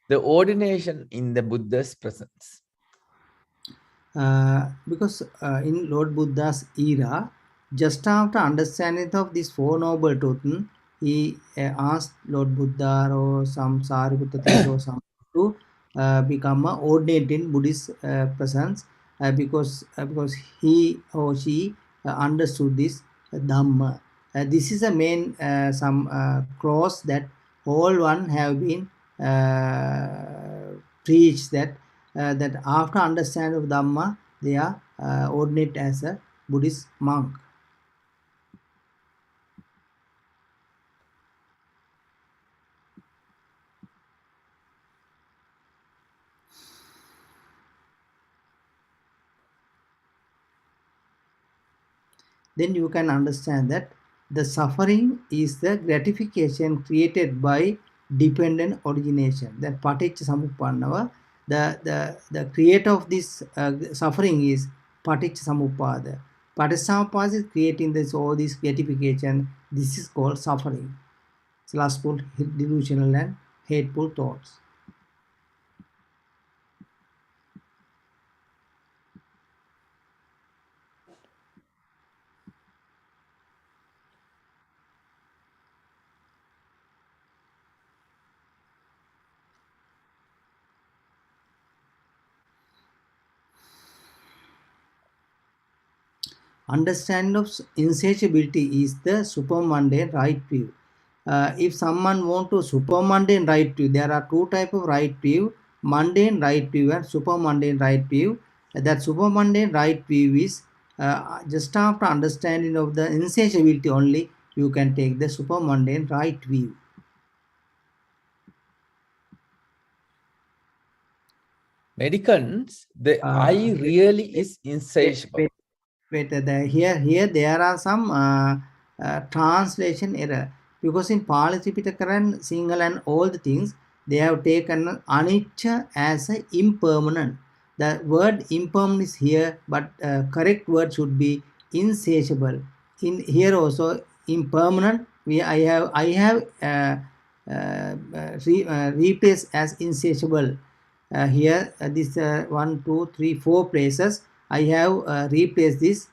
the ordination in the Buddha's presence. Because in Lord Buddha's era, just after understanding of this Four Noble Truths, he asked Lord Buddha or some Sariputta Thero or some to become a ordinate in Buddhist presence because he or she understood this Dhamma. This is a main some clause that all one have been preached that that after understanding of Dhamma, they are ordinate as a Buddhist monk. Then you can understand that the suffering is the gratification created by dependent origination. That paticca samuppanava, the creator of this suffering is paticca samuppada. Paticca is creating this all this gratification. This is called suffering. It's lustful, delusional, and hateful thoughts. Understanding of insatiability is the supermundane right view. If someone want to supermundane right view, there are two type of right view: mundane right view and supermundane right view. That supermundane right view is just after understanding of the insatiability only you can take the supermundane right view. Medicants, the I really is insatiable. Here there are some translation error, because in Pali Tripitaka and Sinhala and all the things, they have taken anicca as a impermanent. The word impermanent is here, but correct word should be insatiable. In here also impermanent, I have replaced as insatiable. Here this 1, 2, 3, 4 places I have replaced this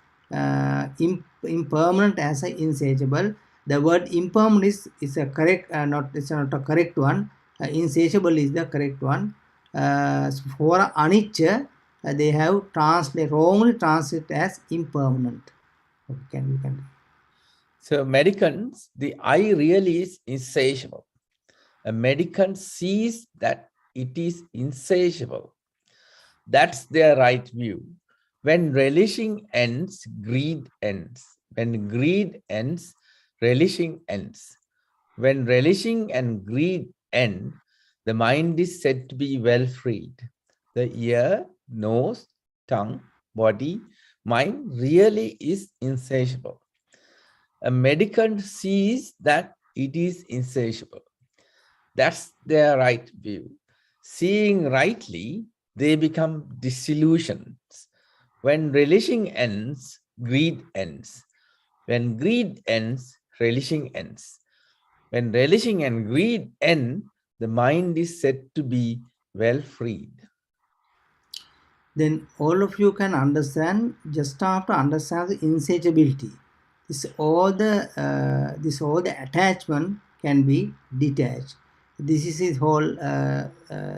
impermanent as a insatiable. The word impermanent is a correct, it's not a correct one. Insatiable is the correct one. For anicca, they have wrongly translated as impermanent. Okay, we can. So Medicants, the I really is insatiable. A medicant sees that it is insatiable. That's their right view. When relishing ends, greed ends. When greed ends, relishing ends. When relishing and greed end, the mind is said to be well freed. The ear, nose, tongue, body, mind really is insatiable. A medicant sees that it is insatiable. That's their right view. Seeing rightly, they become disillusions. When relishing ends, greed ends. When greed ends, relishing ends. When relishing and greed end, the mind is said to be well freed. Then all of you can understand, just after understand the insatiability. This all the attachment can be detached. This is his whole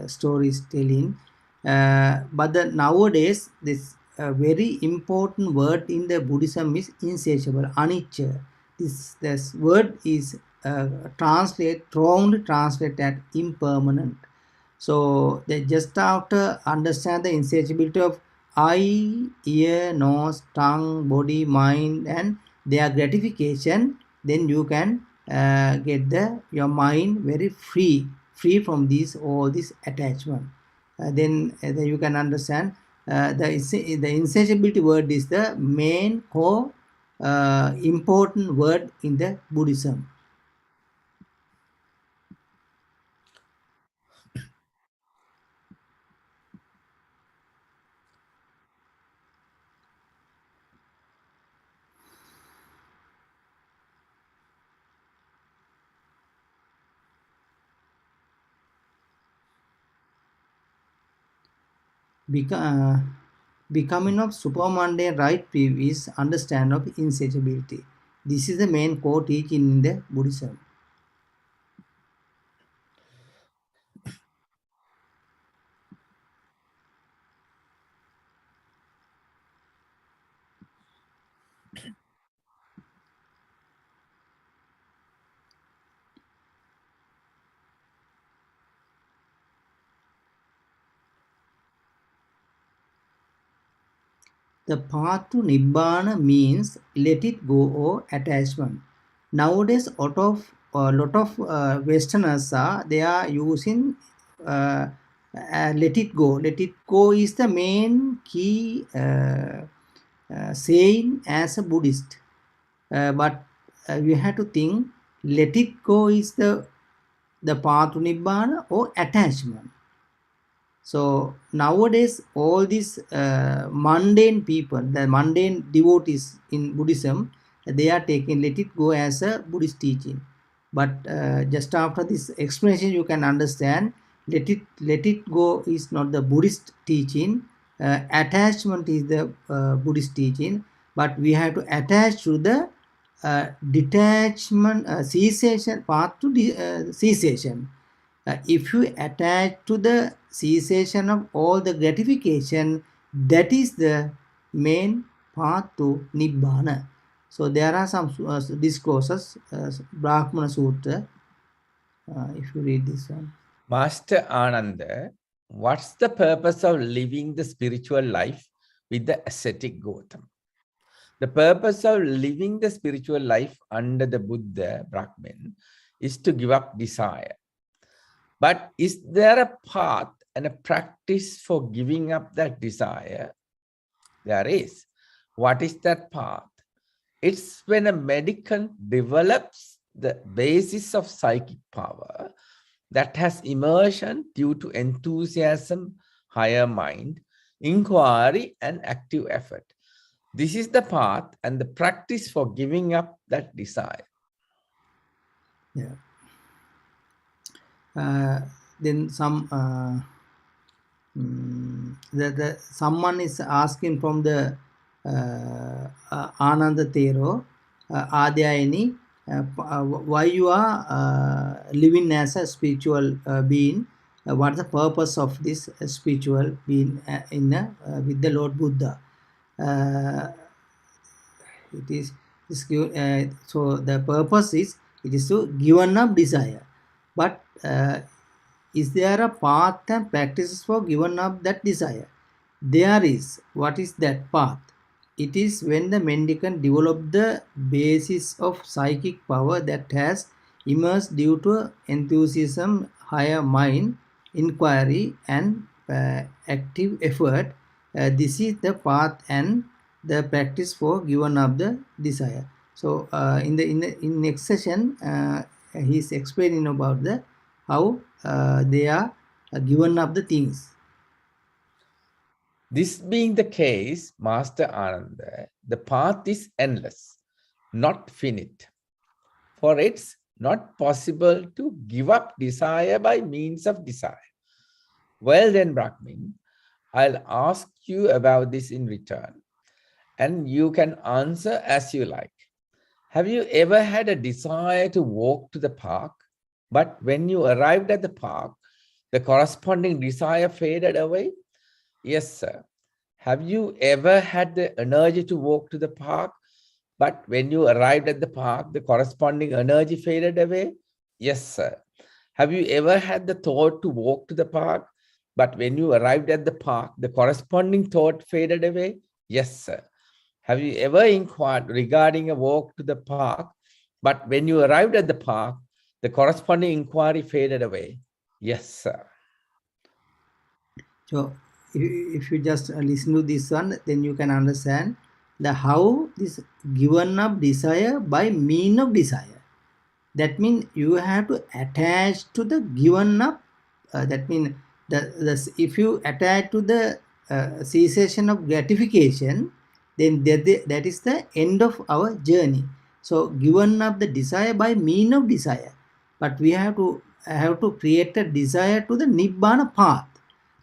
story is telling. But nowadays, this very important word in the Buddhism is insatiable, anicca. This word is wrongly translated as impermanent. So they just after understand the insatiability of eye, ear, nose, tongue, body, mind, and their gratification, then you can get your mind very free from all this attachment. Then you can understand the insatiability word is the main core important word in the Buddhism. Becoming of supermundane right view is understanding of insatiability. This is the main core teaching in the Buddhism. The path to Nibbana means let it go or attachment. Nowadays, a lot of Westerners they are using let it go. Let it go is the main key saying as a Buddhist. But you have to think let it go is the path to Nibbana or attachment. So nowadays, all these mundane people, the mundane devotees in Buddhism, they are taking let it go as a Buddhist teaching. But just after this explanation, you can understand let it go is not the Buddhist teaching. Attachment is the Buddhist teaching, but we have to attach to the detachment, cessation, path to cessation. If you attach to the cessation of all the gratification, that is the main path to Nibbana. So there are some discourses, Brahmana Sutra, if you read this one. Master Ananda, what's the purpose of living the spiritual life with the ascetic Gautam? The purpose of living the spiritual life under the Buddha, Brahman, is to give up desire. But is there a path and a practice for giving up that desire? There is. What is that path? It's when a mendicant develops the basis of psychic power that has immersion due to enthusiasm, higher mind, inquiry, and active effort. This is the path and the practice for giving up that desire. Yeah. Then someone is asking from the Ananda Thero, are there any why you are living as a spiritual being? What is the purpose of this spiritual being with the Lord Buddha? It is so the purpose is it is to given up desire. But is there a path and practices for giving up that desire? There is. What is that path? It is when the mendicant develop the basis of psychic power that has immersed due to enthusiasm, higher mind, inquiry, and active effort. This is the path and the practice for giving up the desire. So in next session, he is explaining about the how they are given up the things. This being the case, Master Ananda, the path is endless, not finite. For it's not possible to give up desire by means of desire. Well then, Brahmin, I'll ask you about this in return, and you can answer as you like. Have you ever had a desire to walk to the park, but when you arrived at the park, the corresponding desire faded away? Yes, sir. Have you ever had the energy to walk to the park, but when you arrived at the park, the corresponding energy faded away? Yes, sir. Have you ever had the thought to walk to the park, but when you arrived at the park, the corresponding thought faded away? Yes, sir. Have you ever inquired regarding a walk to the park, but when you arrived at the park, the corresponding inquiry faded away? Yes, sir. So if you just listen to this one, then you can understand the how this given up desire by mean of desire. That means you have to attach to the given up. That means if you attach to the cessation of gratification, then that is the end of our journey. So given up the desire by mean of desire, but we have to create a desire to the Nibbana path.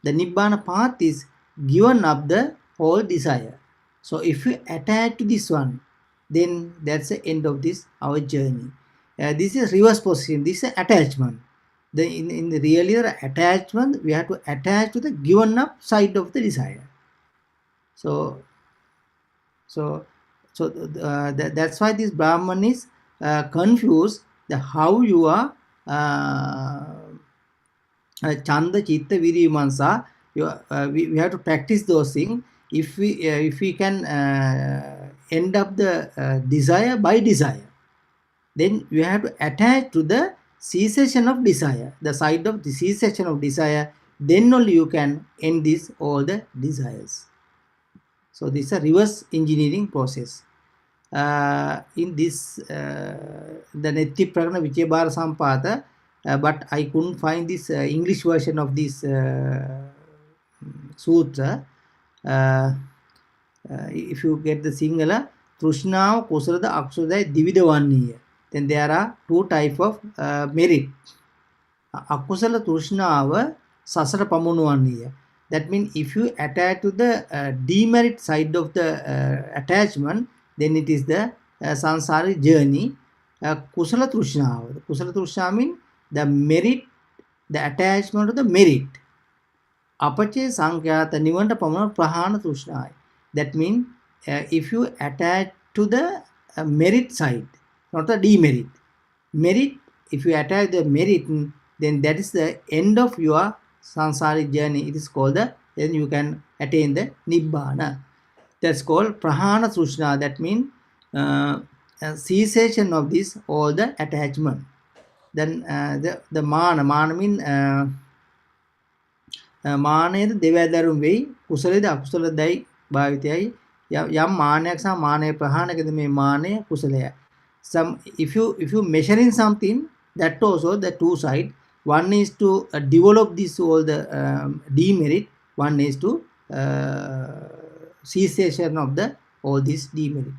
The Nibbana path is given up the whole desire. So if you attach to this one, then that's the end of this our journey. This is reverse position. This is attachment. In the real attachment, we have to attach to the given up side of the desire. So that's why this Brahman is confused the how you are Chanda, Chitta, Viri, Mansa. We have to practice those things. If we can end up the desire by desire, then you have to attach to the cessation of desire, the side of the cessation of desire. Then only you can end this all the desires. So this is a reverse engineering process. In this the Netti Pragna Vichebara Sampata, but I couldn't find this English version of this sutra. If you get the Sinhala, Trishna, Kusarada, Akusada, Dividavaniya. Then there are two types of merit. Akusala Trishna Sasara Pamunuaniya. That means if you attach to the demerit side of the attachment, then it is the sansari journey. Kusala Trishna. Kusala Trishna means the merit, the attachment to the merit. Apache Sankyata Nivanta Pamana Prahana Trishna. That means if you attach to the merit side, not the demerit. Merit, if you attach the merit, then that is the end of your sansari journey. It is called then you can attain the Nibbana. That's called Prahana Trishna. That means cessation of this all the attachment. Then the Mana. Mana means Mana Devadarum way, Kusala the Akusala Dai Bhavitai, Yam Manaksa Mane Prahana Kadame Mane Kusalaya. Some if you measuring something, that also the two sides. One is to develop this all the demerit. One is to cessation of the all this demerit.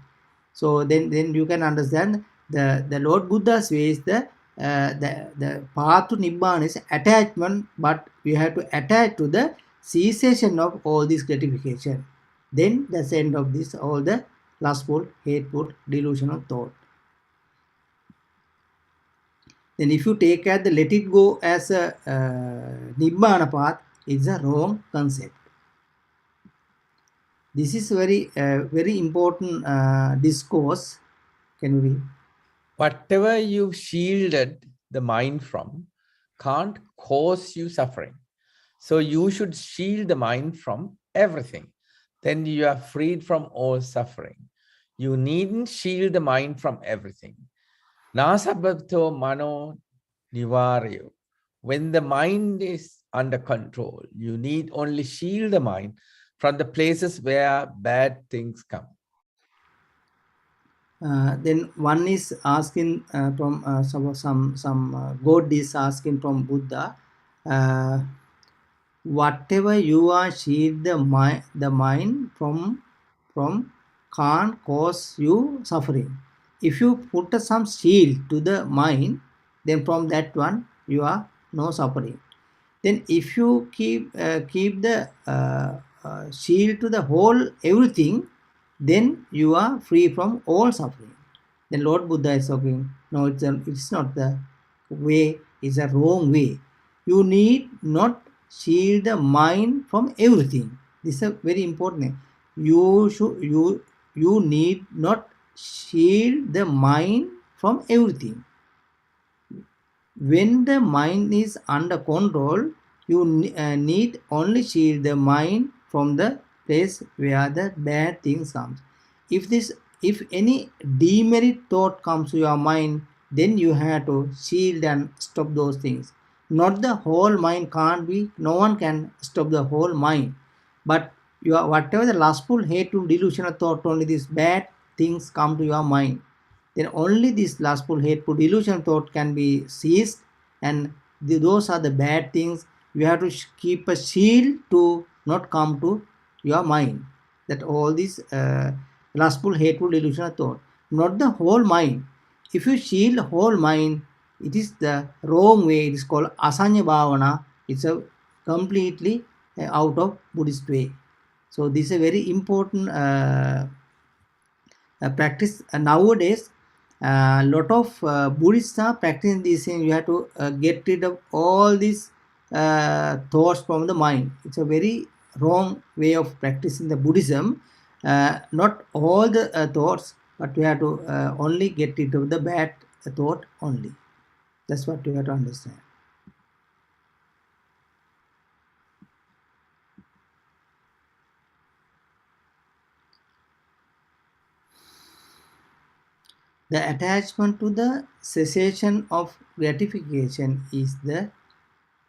So then you can understand the Lord Buddha's way is the path to Nibbana is attachment, but we have to attach to the cessation of all this gratification. Then that's the end of this all the lustful, hateful, delusional thought. Then if you take as the let it go as a Nibbana path, it's a wrong concept. This is very important discourse. Can you read? Whatever you shielded the mind from can't cause you suffering. So you should shield the mind from everything. Then you are freed from all suffering. You needn't shield the mind from everything. Nasabhato mano nivaryo. When the mind is under control, you need only shield the mind from the places where bad things come. Then one is asking from some God is asking from Buddha, whatever you are shield the mind from can't cause you suffering. If you put some shield to the mind, then from that one you are no suffering. Then if you keep the shield to the whole everything, then you are free from all suffering. Then Lord Buddha is talking, no, it's not the way, it's a wrong way. You need not shield the mind from everything. This is a very important thing. You need not shield the mind from everything. When the mind is under control, you need only shield the mind from the place where the bad things comes. If any demerit thought comes to your mind, then you have to shield and stop those things. Not the whole mind can't be, no one can stop the whole mind. But whatever the lustful, hateful, delusional thought, only these bad things come to your mind. Then only this lustful, hateful, delusional thought can be seized, and those are the bad things. You have to keep a shield to not come to your mind. That all this lustful, hateful, delusional thought, not the whole mind. If you shield the whole mind, it is the wrong way. It is called asanya bhavana. It's a completely out of Buddhist way. So this is a very important practice. Nowadays, a lot of Buddhists are practicing these things. You have to get rid of all these thoughts from the mind. It's a very wrong way of practicing the Buddhism. Not all the thoughts, but we have to only get rid of the bad thought only. That's what you have to understand. The attachment to the cessation of gratification is the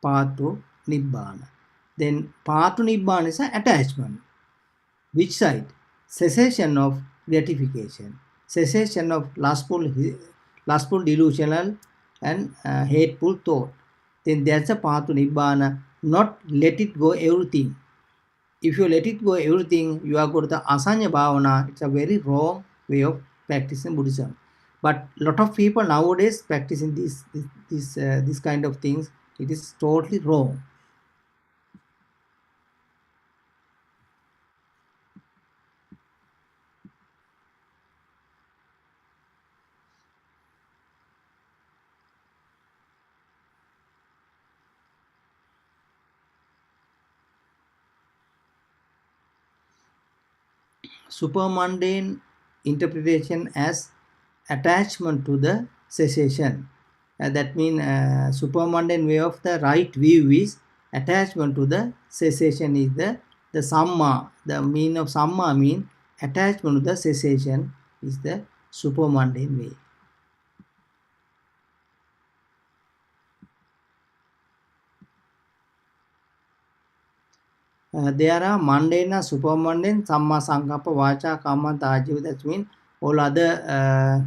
path to Nibbana. Then path to Nibbana is an attachment. Which side? Cessation of gratification. Cessation of lustful delusional and hateful thought. Then that's a path to Nibbana. Not let it go everything. If you let it go everything, you are going to the Asanya Bhavana. It's a very wrong way of practicing Buddhism. But a lot of people nowadays practicing this kind of things. It is totally wrong. Supermundane interpretation as attachment to the cessation. That means supermundane way of the right view is attachment to the cessation is the samma. The meaning of samma means attachment to the cessation is the supermundane way. There are mundane, supermundane, samma sankappa, vacha, kamma, ajiva. That means all other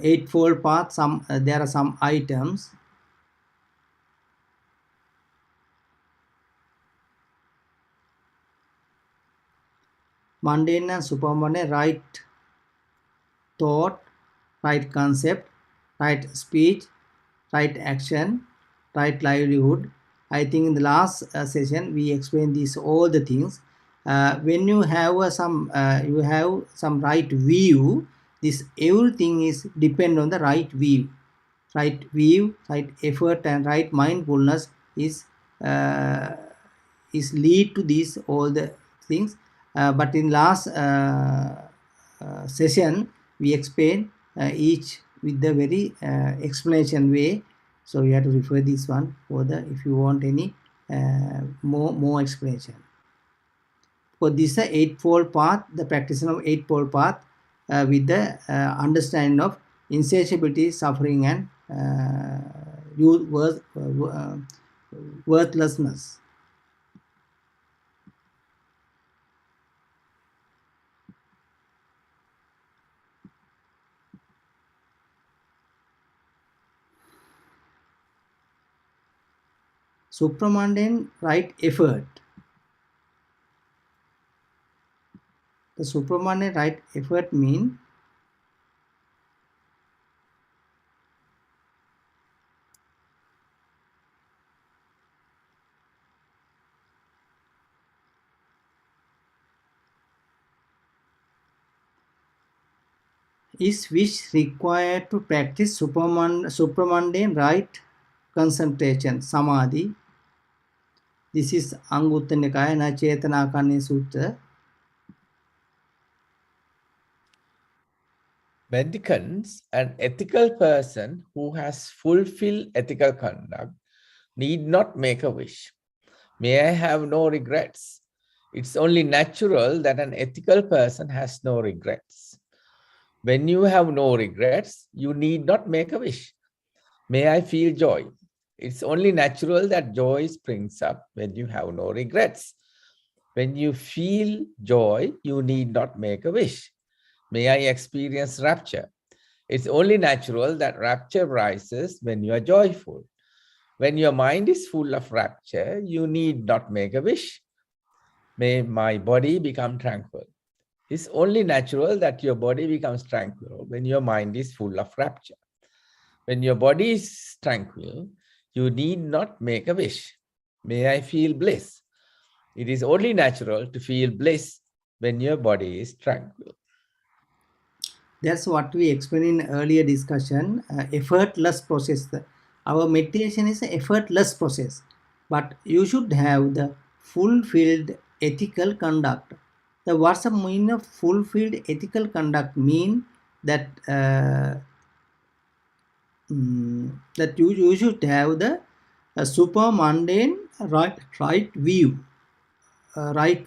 eightfold path. There are some items. Mundane and supermundane, right thought, right concept, right speech, right action, right livelihood. I think in the last session we explained all the things. When you have some right view, this everything is depend on the right view. Right view, right effort, and right mindfulness is lead to these all the things. But in last session we explained each with the very explanation way. So you have to refer this one further if you want any more explanation. For this eightfold path, the practice of eightfold path with the understanding of insatiability, suffering, and worthlessness. Supramundane right effort. The supramundane right effort means is which required to practice supramundane right concentration, samadhi. This is Anguttara Nikaya Nachetana Kane Sutta. Mendicants, an ethical person who has fulfilled ethical conduct, need not make a wish. May I have no regrets. It's only natural that an ethical person has no regrets. When you have no regrets, you need not make a wish. May I feel joy. It's only natural that joy springs up when you have no regrets. When you feel joy, you need not make a wish. May I experience rapture. It's only natural that rapture rises when you are joyful. When your mind is full of rapture, you need not make a wish. May my body become tranquil. It's only natural that your body becomes tranquil when your mind is full of rapture. When your body is tranquil, you need not make a wish. May I feel bliss. It is only natural to feel bliss when your body is tranquil. That's what we explained in earlier discussion, effortless process. Our meditation is an effortless process, but you should have the fulfilled ethical conduct. What's the meaning of fulfilled ethical conduct? Mean that that you should have the super mundane right view. That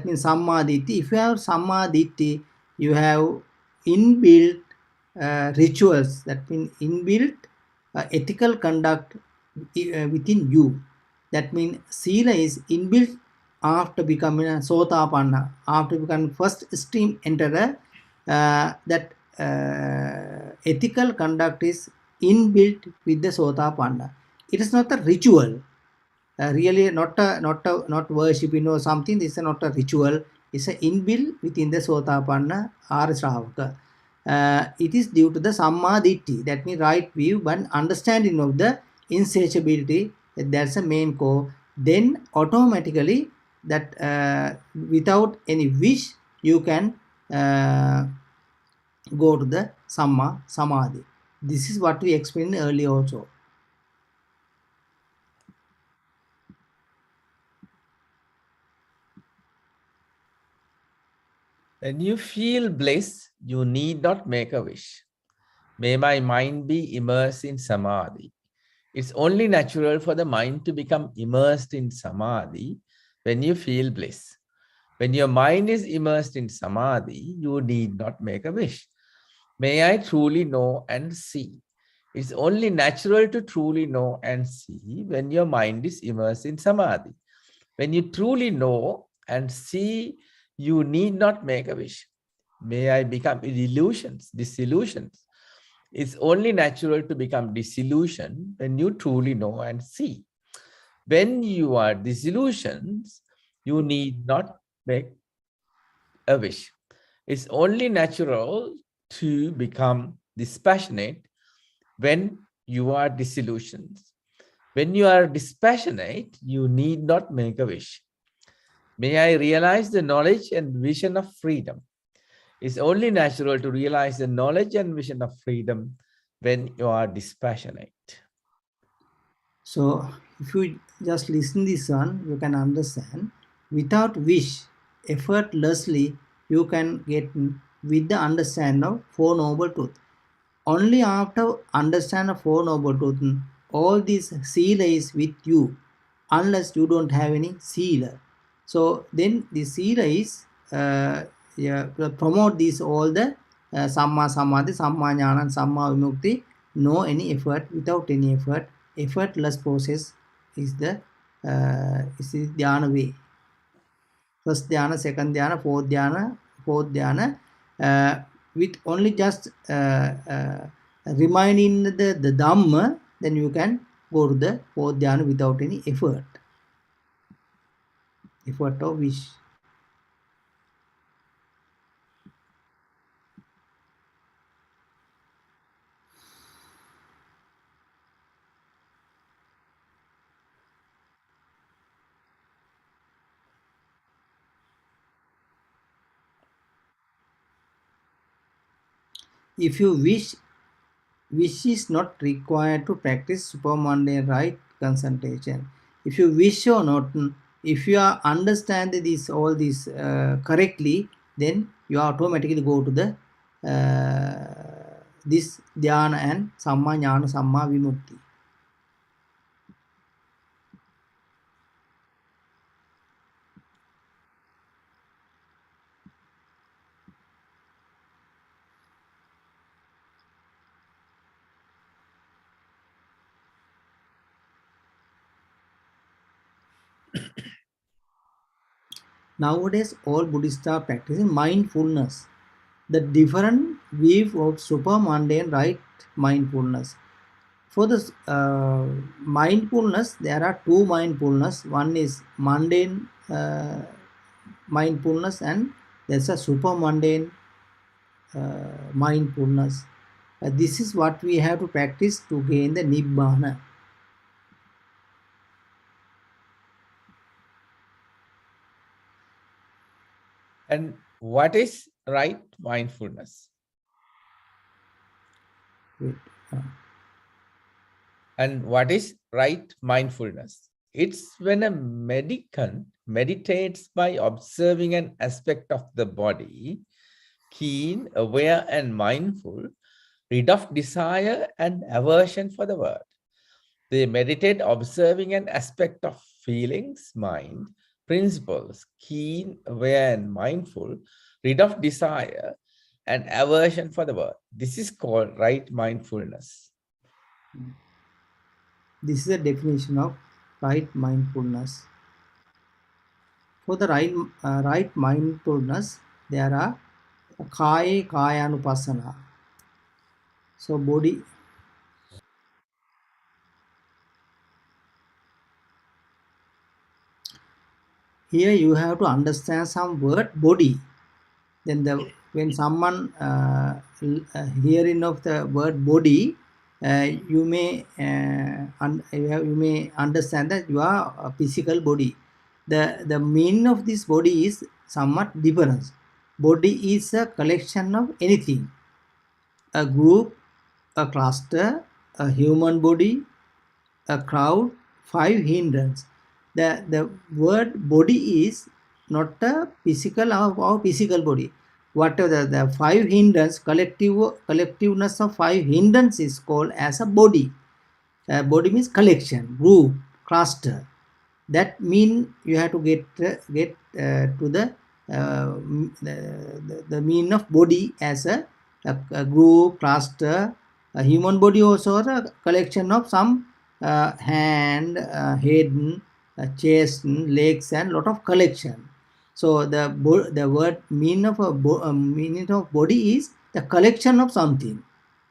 means sammaditi. If you have sammaditi, you have inbuilt rituals, that means inbuilt ethical conduct within you. That means sila is inbuilt after becoming a sotapanna, after becoming first stream enterer. That ethical conduct is inbuilt with the sotapanna. It is not a ritual. Really not worshiping or something. This is not a ritual. It's an inbuilt within the sotapanna or shravaka. It is due to the sammaditi, that means right view, but understanding of the insatiability. That's the main core. Then automatically that without any wish you can go to the samma samadhi. This is what we explained earlier also. When you feel bliss, you need not make a wish. May my mind be immersed in samadhi. It's only natural for the mind to become immersed in samadhi when you feel bliss. When your mind is immersed in samadhi, you need not make a wish. May I truly know and see. It's only natural to truly know and see when your mind is immersed in samadhi. When you truly know and see, you need not make a wish. May I become disillusions. It's only natural to become disillusioned when you truly know and see. When you are disillusioned, you need not make a wish. It's only natural to become dispassionate when you are disillusioned. When you are dispassionate, you need not make a wish. May I realize the knowledge and vision of freedom. It's only natural to realize the knowledge and vision of freedom when you are dispassionate. So if you just listen this one, you can understand. Without wish, effortlessly, you can get with the understanding of Four Noble Truths. Only after understand of Four Noble Truths, all this sila is with you, unless you don't have any sila. So then the sila is promote these all the samma samadhi, samma jnana, and samma vimukti. No any effort, without any effort. Effortless process is the dhyana way. First dhyana, second dhyana, fourth dhyana, with only just reminding the Dhamma, then you can go to the fourth dhyana without any effort or wish. If you wish is not required to practice supermundane right concentration. If you wish or not, if you are understand all this correctly, then you automatically go to the this dhyana and samma jnana, samma vimukti. Nowadays, all Buddhists are practicing mindfulness, the different view of supermundane right mindfulness. For this mindfulness, there are two mindfulness. One is mundane mindfulness, and there's a supermundane mindfulness. This is what we have to practice to gain the nibbana. And what is right mindfulness? Wait, And what is right mindfulness? It's when a mendicant meditates by observing an aspect of the body, keen, aware, and mindful, rid of desire and aversion for the world. They meditate observing an aspect of feelings, mind, principles, keen, aware, and mindful, rid of desire and aversion for the world. This is called right mindfulness. this is the definition of right mindfulness. For the right mindfulness, there are kaya anupassana. So body. Here you have to understand some word body. Then when someone hearing of the word body, you may understand that you are a physical body. The meaning of this body is somewhat different. Body is a collection of anything, a group, a cluster, a human body, a crowd, 5 hindrance. The word body is not a physical or physical body. Whatever the 5 hindrance, collectiveness of 5 hindrance is called as a body. Body means collection, group, cluster. That mean you have to get to the meaning of body as a group, cluster. A human body also a collection of some hand, head, chest, legs, and lot of collection. So the word meaning of meaning of body is the collection of something.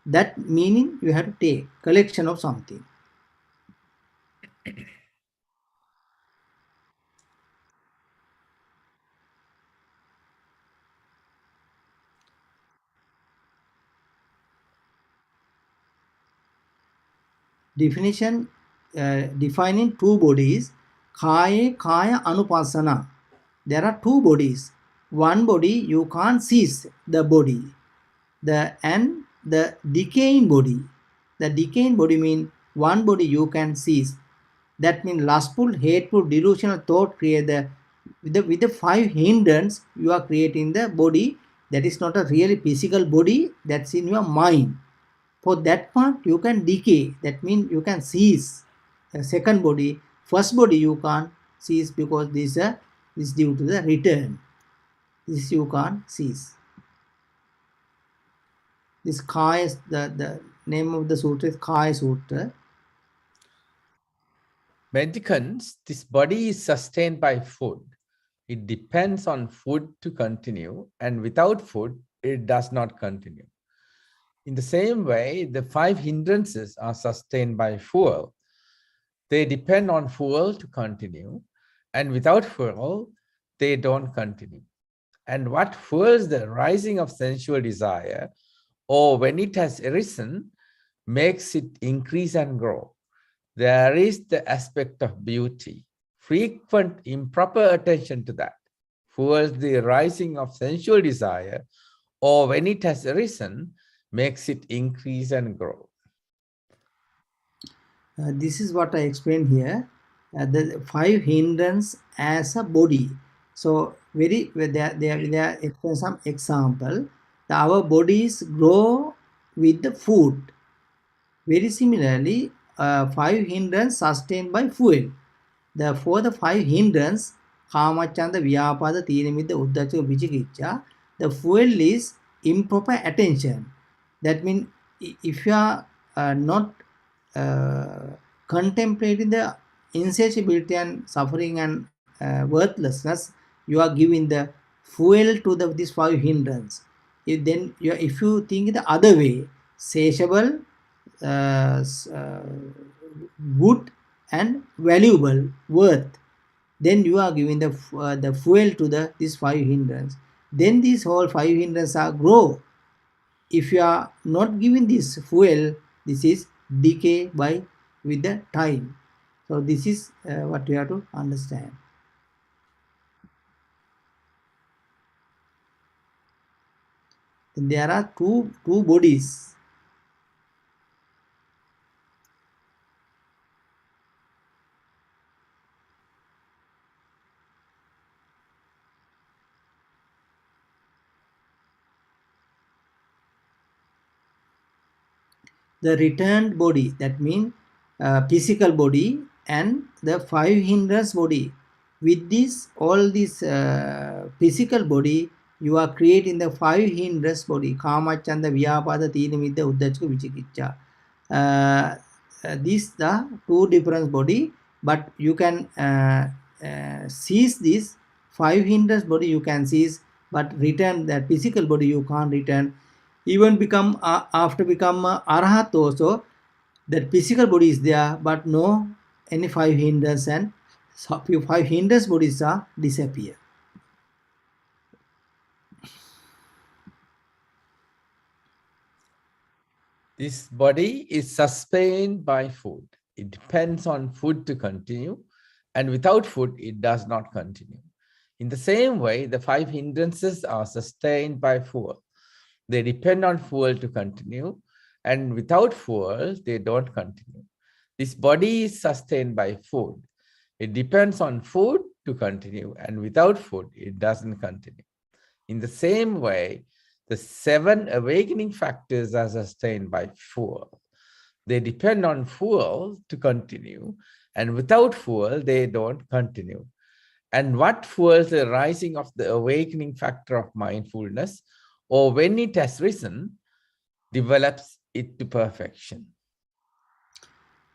That meaning you have to take, collection of something. Definition defining two bodies, kaya anupassana. There are two bodies. One body you can't seize the body, and the decaying body. The decaying body means one body you can seize. That means lustful, hateful, delusional thought create with the 5 hindrance you are creating the body. That is not a really physical body, that's in your mind. For that part you can decay, that means you can seize a second body. First body you can't seize because this is due to the return. This you can't seize. This Kaya is the name of the sutra is Kaya Sutra. Mendicants, this body is sustained by food. It depends on food to continue, and without food, it does not continue. In the same way, the 5 hindrances are sustained by fuel. They depend on fuel to continue, and without fuel, they don't continue. And what fuels the rising of sensual desire, or when it has arisen, makes it increase and grow. There is the aspect of beauty. Frequent improper attention to that fuels the rising of sensual desire, or when it has arisen, makes it increase and grow. This is what I explained here. The 5 hindrance as a body. So there explain some example. Our bodies grow with the food. Very similarly, 5 hindrance sustained by fuel. For the 5 hindrance, Kamachanda, Vyapada, Thiramidda, Uddhacca, Vicikiccha, the fuel is improper attention. That means if you are not contemplating the insatiability and suffering and worthlessness, you are giving the fuel to this 5 hindrance. If you think the other way, satiable, good and valuable, worth, then you are giving the fuel to this 5 hindrance. Then these whole 5 hindrance are grow. If you are not giving this fuel, this is decay with the time. So this is what you have to understand. then there are two bodies. The returned body, that means physical body, and the five hindrance body. With this, all this physical body, you are creating the five hindrance body. Kama, Chanda, Vyapada, Tina, Midda, Uddhachaka, Vichikicha. These the two different body, but you can seize this five hindrance body, you can seize, but return that physical body you can't return. Even become after become arahat also, that physical body is there, but no any five hindrance, and five hindrance bodies are disappear. This body is sustained by food. It depends on food to continue, and without food, it does not continue. In the same way, the five hindrances are sustained by fuel. They depend on fuel to continue, and without fuel, they don't continue. This body is sustained by food. It depends on food to continue, and without food, it doesn't continue. In the same way, the 7 awakening factors are sustained by fuel. They depend on fuel to continue, and without fuel, they don't continue. And what fuels the rising of the awakening factor of mindfulness, or when it has risen, develops it to perfection.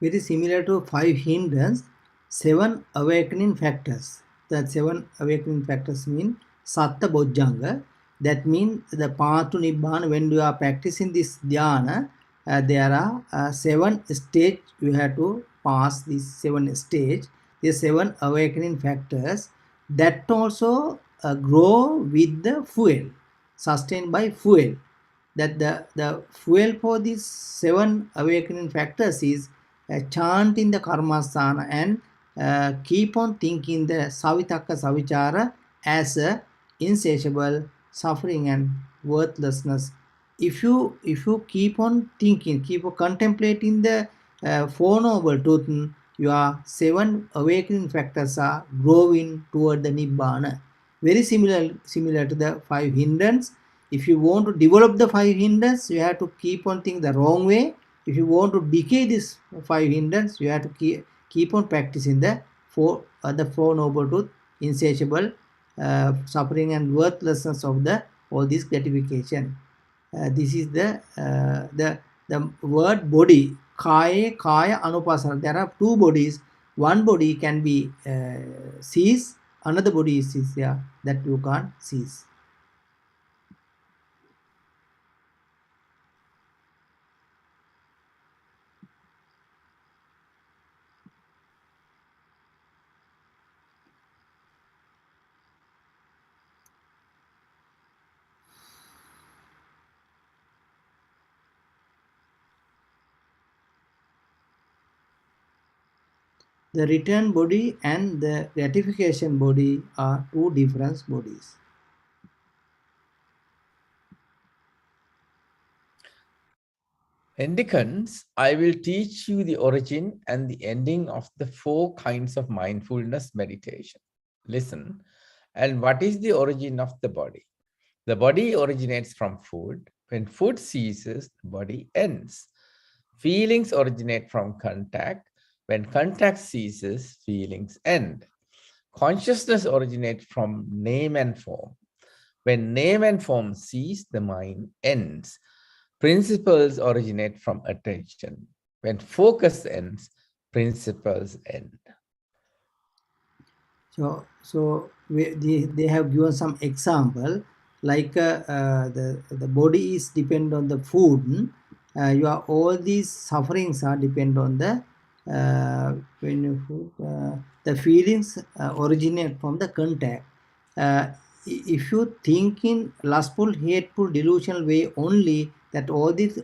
Very similar to five hindrance, 7 awakening factors. That 7 awakening factors mean Satta Bojjanga. That means the path to Nibbana. When you are practicing this dhyana, there are 7 stages you have to pass. These 7 stages, the 7 awakening factors that also grow with the fuel, sustained by fuel. That the fuel for these 7 awakening factors is chanting the karmasthana and keep on thinking the savitakka savichara as a insatiable suffering and worthlessness. If you keep on thinking, keep on contemplating the Four Noble Truths, your 7 awakening factors are growing toward the Nibbana. Very similar to the 5 hindrance. If you want to develop the 5 hindrance, you have to keep on thinking the wrong way. If you want to decay this 5 hindrance, you have to keep on practicing the Four Noble Truths, insatiable suffering and worthlessness of the all this gratification. This is the word body, kaya anupasana. There are 2 bodies. One body can be seized, another body is there that you can't seize. The return body and the gratification body are 2 different bodies. Mendicants, I will teach you the origin and the ending of the 4 kinds of mindfulness meditation. Listen, and what is the origin of the body? The body originates from food. When food ceases, the body ends. Feelings originate from contact. When contact ceases, feelings end. Consciousness originates from name and form. When name and form cease, the mind ends. Principles originate from attention. When focus ends, principles end. So they have given some example, like the body is depend on the food. All these sufferings are depend on the the feelings originate from the contact. If you think in lustful, hateful, delusional way only, that all these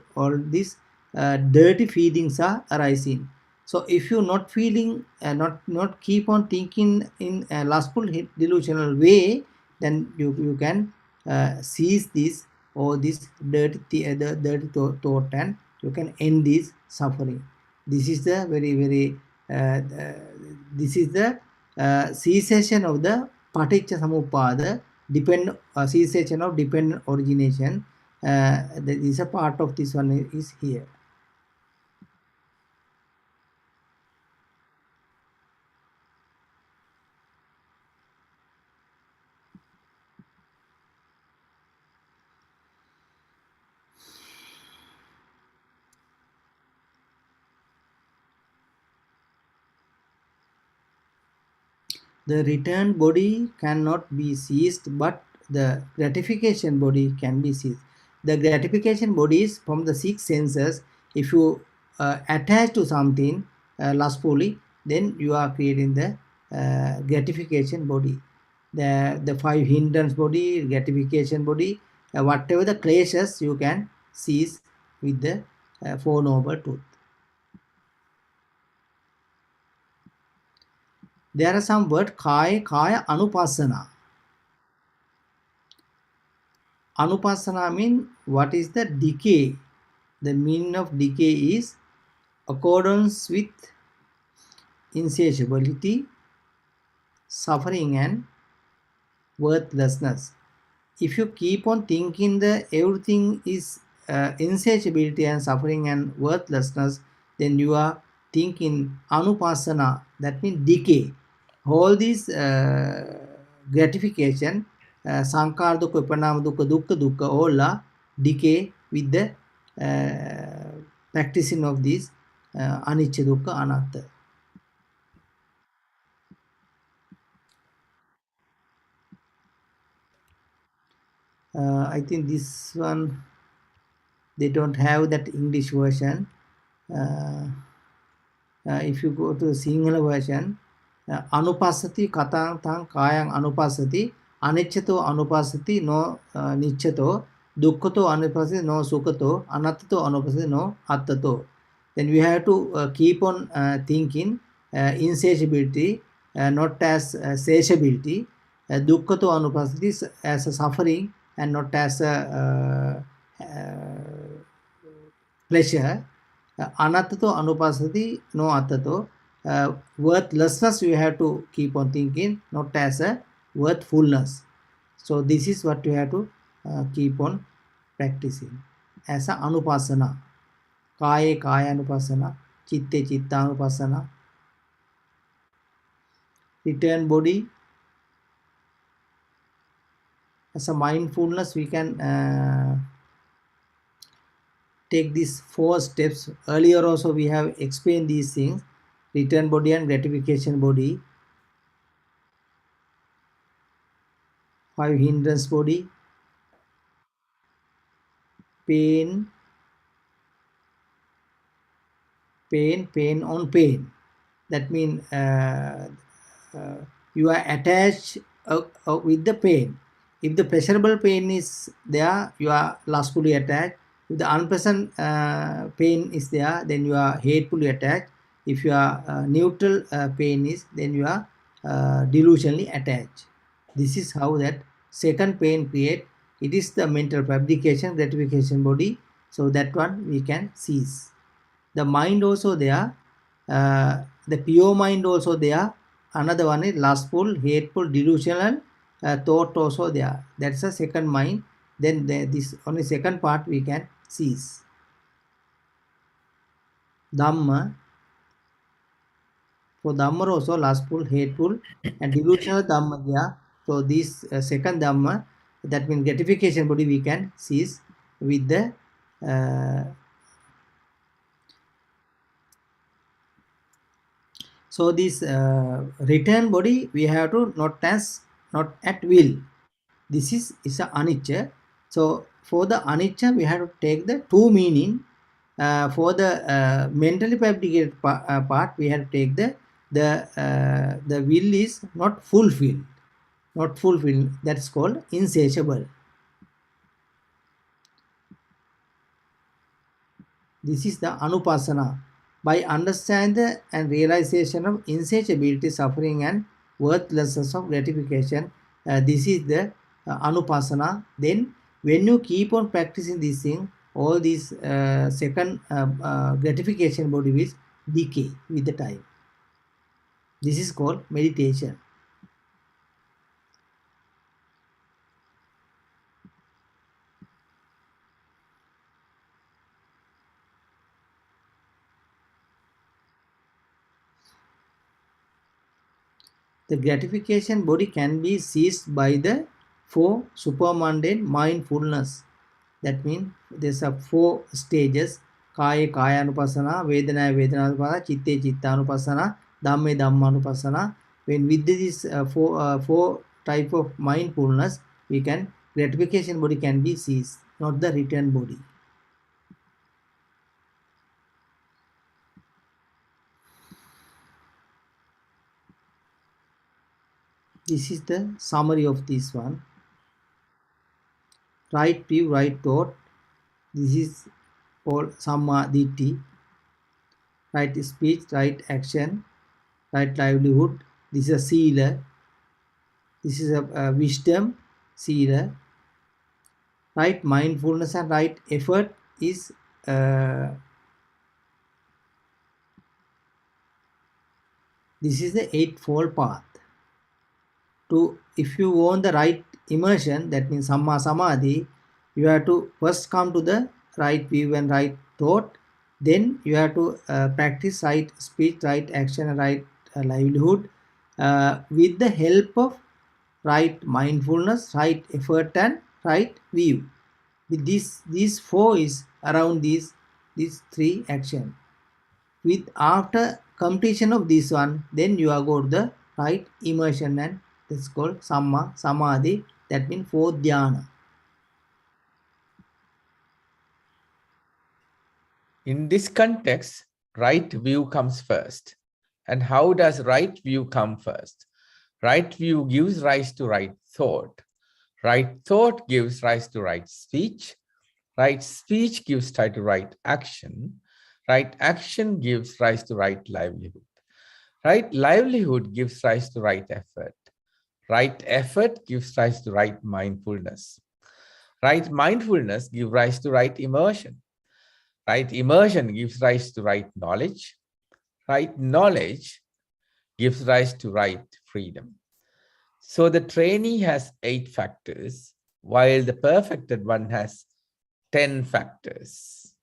dirty feelings are arising. So if you not feeling not keep on thinking in a lustful delusional way, then you can seize this all this dirty thought, and you can end this suffering. This is the very this is the cessation of the paticca samuppada, cessation of dependent origination. That is a part of this one is here. The return body cannot be seized, but the gratification body can be seized. The gratification body is from the 6 senses. If you attach to something lustfully, then you are creating the gratification body. The 5 hindrance body, gratification body, whatever the clashes you can seize with the 4 noble truth. There are some words, kaya anupassana. Anupassana means what is the decay. The meaning of decay is accordance with insatiability, suffering, and worthlessness. If you keep on thinking that everything is insatiability and suffering and worthlessness, then you are thinking anupassana, that means decay. All these gratification, sankara dukkha, viparinama dukkha, dukkha dukkha, all are decay with the practicing of these anicca, dukkha, anatta. I think this one, they don't have that English version. If you go to Sinhala version, anupassati katang tang kayang anupassati aniccato anupassati no niccato dukkhato anupassati no sukhato anattato anupassati no attato. Then we have to keep on thinking insatiability not as satiability, dukkhato anupassati as a suffering and not as a pleasure. Anattato anupassati no attato. Worthlessness you have to keep on thinking, not as a worthfulness. So this is what you have to keep on practicing as a anupassana. Kaya anupassana, chitte chitta anupassana. Return body. As a mindfulness, we can take these 4 steps. Earlier also we have explained these things. Return body and gratification body, 5 hindrance body, pain on pain. That means you are attached with the pain. If the pleasurable pain is there, you are lustfully attached. If the unpleasant pain is there, then you are hatefully attached. If you are neutral pain is, then you are delusionally attached. This is how that second pain create. It is the mental fabrication, gratification body. So that one we can seize. The mind also there, the pure mind also there. Another one is lustful, hateful, delusional thought also there. That's the second mind. Then this only second part we can seize. Dhamma. For Dhamma also lustful, hateful, and delusional Dhamma there. So this second Dhamma, that means gratification body, we can seize with the so this return body we have to not at will. This is a anicca. So for the anicca we have to take the 2 meaning. For the mentally fabricated part we have to take the will is not fulfilled. That's called insatiable. This is the anupassana. By understanding and realization of insatiability, suffering, and worthlessness of gratification, this is the anupassana. Then When you keep on practicing this thing, all these second gratification body will decay with the time. This is called meditation. The gratification body can be seized by the 4 supermundane mindfulness. That means there's a 4 stages: Kaya Kayanupassana, Vedana Vedananupassana, Chitte Chittanupassana, Dhamme Dhammanupassana. When with this 4 type of mindfulness, we can gratification body can be seized, not the return body. This is the summary of this one. Right view, right thought. This is called Samma Ditti. Right speech, right action, right livelihood. This is a Sila. This is a wisdom, Sila. Right mindfulness and right effort is this is the eightfold path. If you want the right immersion, that means Samma Samadhi, you have to first come to the right view and right thought. Then you have to practice right speech, right action, and right livelihood with the help of right mindfulness, right effort, and right view. With these 4 is around these 3 action. With after completion of this one, then you are go to the right immersion, and that's called Samma Samadhi. That means 4 dhyana. In this context, right view comes first. And how does right view come first? Right view gives rise to right thought. Right thought gives rise to right speech. Right speech gives rise to right action. Right action gives rise to right livelihood. Right livelihood gives rise to right effort. Right effort gives rise to right mindfulness. Right mindfulness gives rise to right immersion. Right immersion gives rise to right knowledge. Right knowledge gives rise to right freedom. So the trainee has 8 factors, while the perfected one has 10 factors.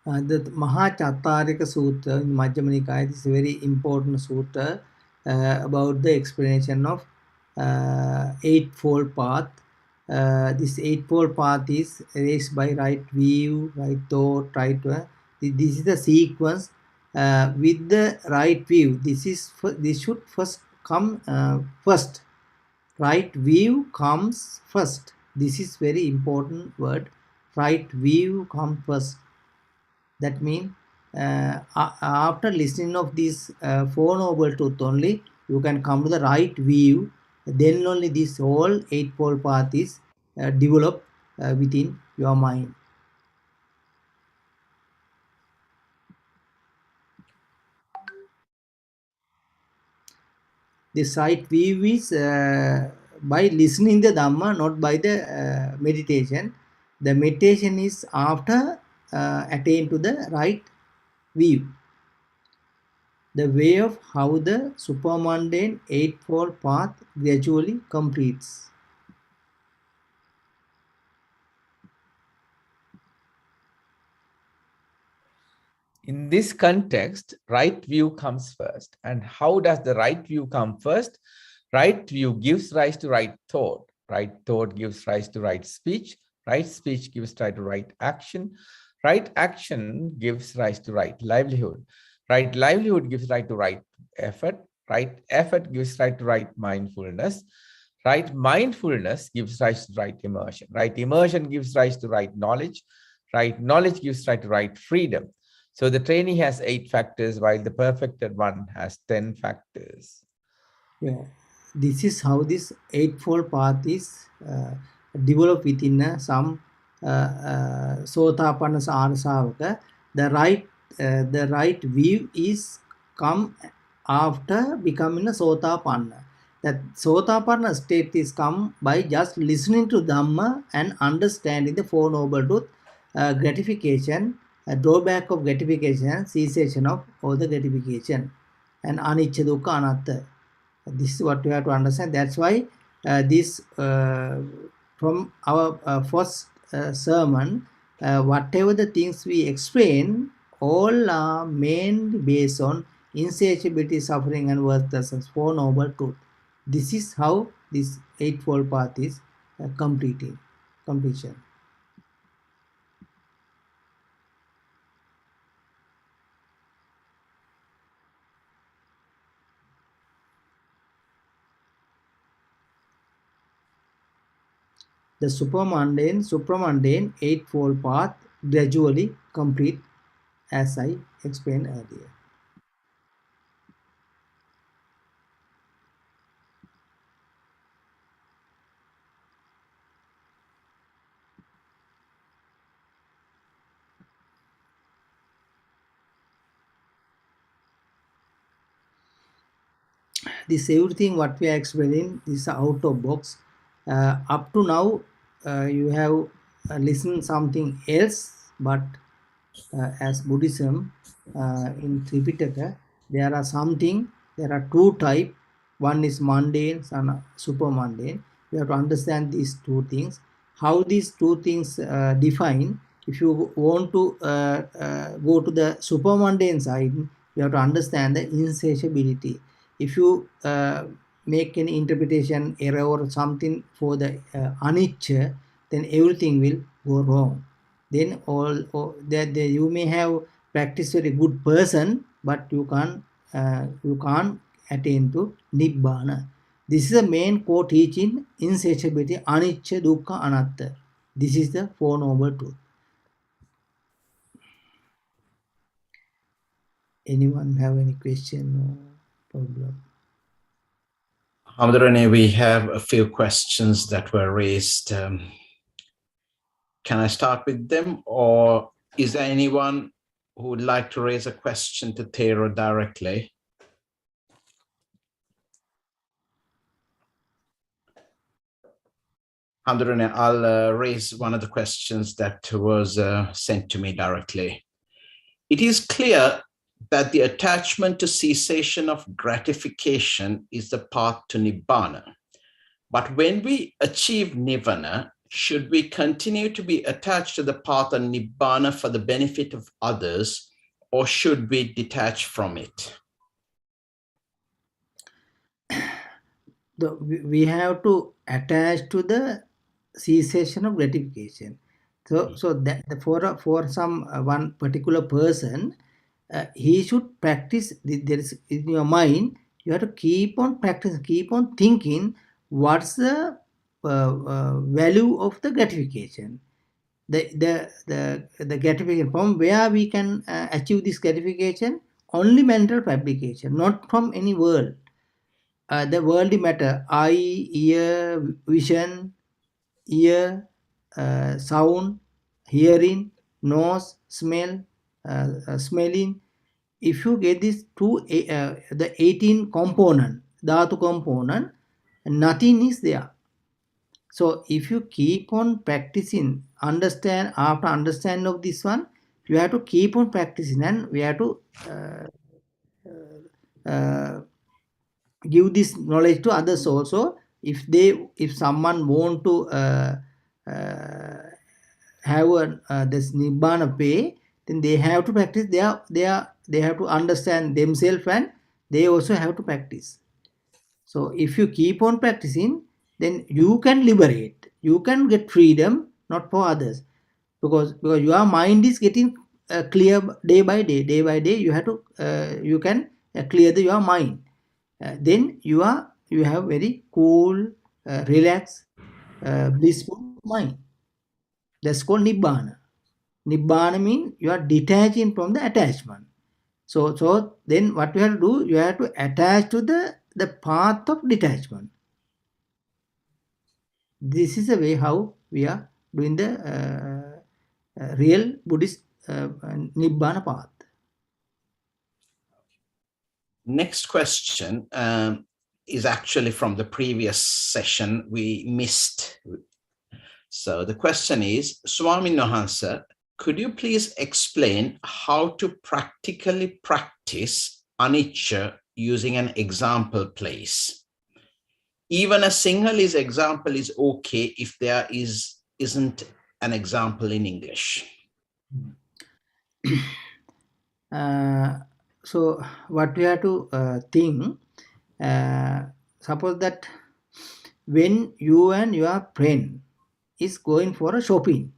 The Mahachattarika Sutra in Majjhima Nikaya is a very important sutra about the explanation of eightfold path. This eightfold path is raised by right view, right thought, right. This is the sequence with the right view. This should first come first. Right view comes first. This is very important word. Right view comes first. That means after listening of these 4 noble truth only, you can come to the right view. Then only this whole eightfold path is developed within your mind. This right view is by listening the Dhamma, not by the meditation. The meditation is after attain to the right view. The way of how the supermundane eightfold path gradually completes. In this context, right view comes first. And how does the right view come first? Right view gives rise to right thought. Right thought gives rise to right speech. Right speech gives rise to right action. Right action gives rise to right livelihood. Right livelihood gives rise to right effort. Right effort gives rise to right mindfulness. Right mindfulness gives rise to right immersion. Right immersion gives rise to right knowledge. Right knowledge gives rise to right freedom. So the trainee has 8 factors, while the perfected one has 10 factors. Yeah, this is how this eightfold path is developed within some Sotapanna Sarasavaka. The right view is come after becoming a Sotapanna. That Sotapanna state is come by just listening to Dhamma and understanding the Four Noble Truths, gratification, drawback of gratification, cessation of all the gratification, and anicca dukkha anatta. This is what we have to understand. That's why this from our first sermon, whatever the things we explain, all are mainly based on insatiability, suffering, and worthlessness, Four Noble Truths. This is how this Eightfold Path is completion. The supramundane Eightfold Path gradually complete, as I explained earlier. This everything what we are explaining is out of box. Up to now, you have listened something else, but as Buddhism in Tripitaka, there are two types. One is mundane and super mundane. You have to understand these two things. How these two things define. If you want to go to the super mundane side, you have to understand the insatiability. If you make any interpretation error or something for the anicca, then everything will go wrong. Then that you may have practiced very good person, but you can't attain to nibbana. This is the main core teaching: insatiability, anicca, dukkha, anatta. This is the Four Noble Truths. Anyone have any question or problem? Hamdurane, we have a few questions that were raised. Can I start with them, or is there anyone who would like to raise a question to Thero directly? Hamdurane, I'll raise one of the questions that was sent to me directly. It is clear that the attachment to cessation of gratification is the path to Nibbana. But when we achieve Nirvana, should we continue to be attached to the path of Nibbana for the benefit of others, or should we detach from it? We have to attach to the cessation of gratification. So that for some one particular person, he should practice. There is in your mind, you have to keep on practicing, keep on thinking. What's the value of the gratification? The gratification, from where we can achieve this gratification? Only mental fabrication, not from any world. The worldly matter, eye, ear, vision, ear, sound, hearing, nose, smell, smelling. If you get these two, the 18 component, dhatu component, nothing is there. So if you keep on practicing, after understanding of this one, you have to keep on practicing, and we have to give this knowledge to others also. If someone want to have this Nibbana way, then they have to practice. They have to understand themselves, and they also have to practice. So if you keep on practicing, then you can liberate. You can get freedom, not for others, because your mind is getting clear day by day. Day by day, you have to you can clear your mind. Then you have very cool, relaxed, blissful mind. That's called Nibbana. Nibbana means you are detaching from the attachment. So then what you have to do, you have to attach to the path of detachment. This is the way how we are doing the real Buddhist Nibbana path. Next question. is actually from the previous session we missed. So the question is, Swami Nohansa, could you please explain how to practically practice anicca using an example place? Even a Sinhalese example is okay if there isn't an example in English. So what we have to think, suppose that when you and your friend is going for a shopping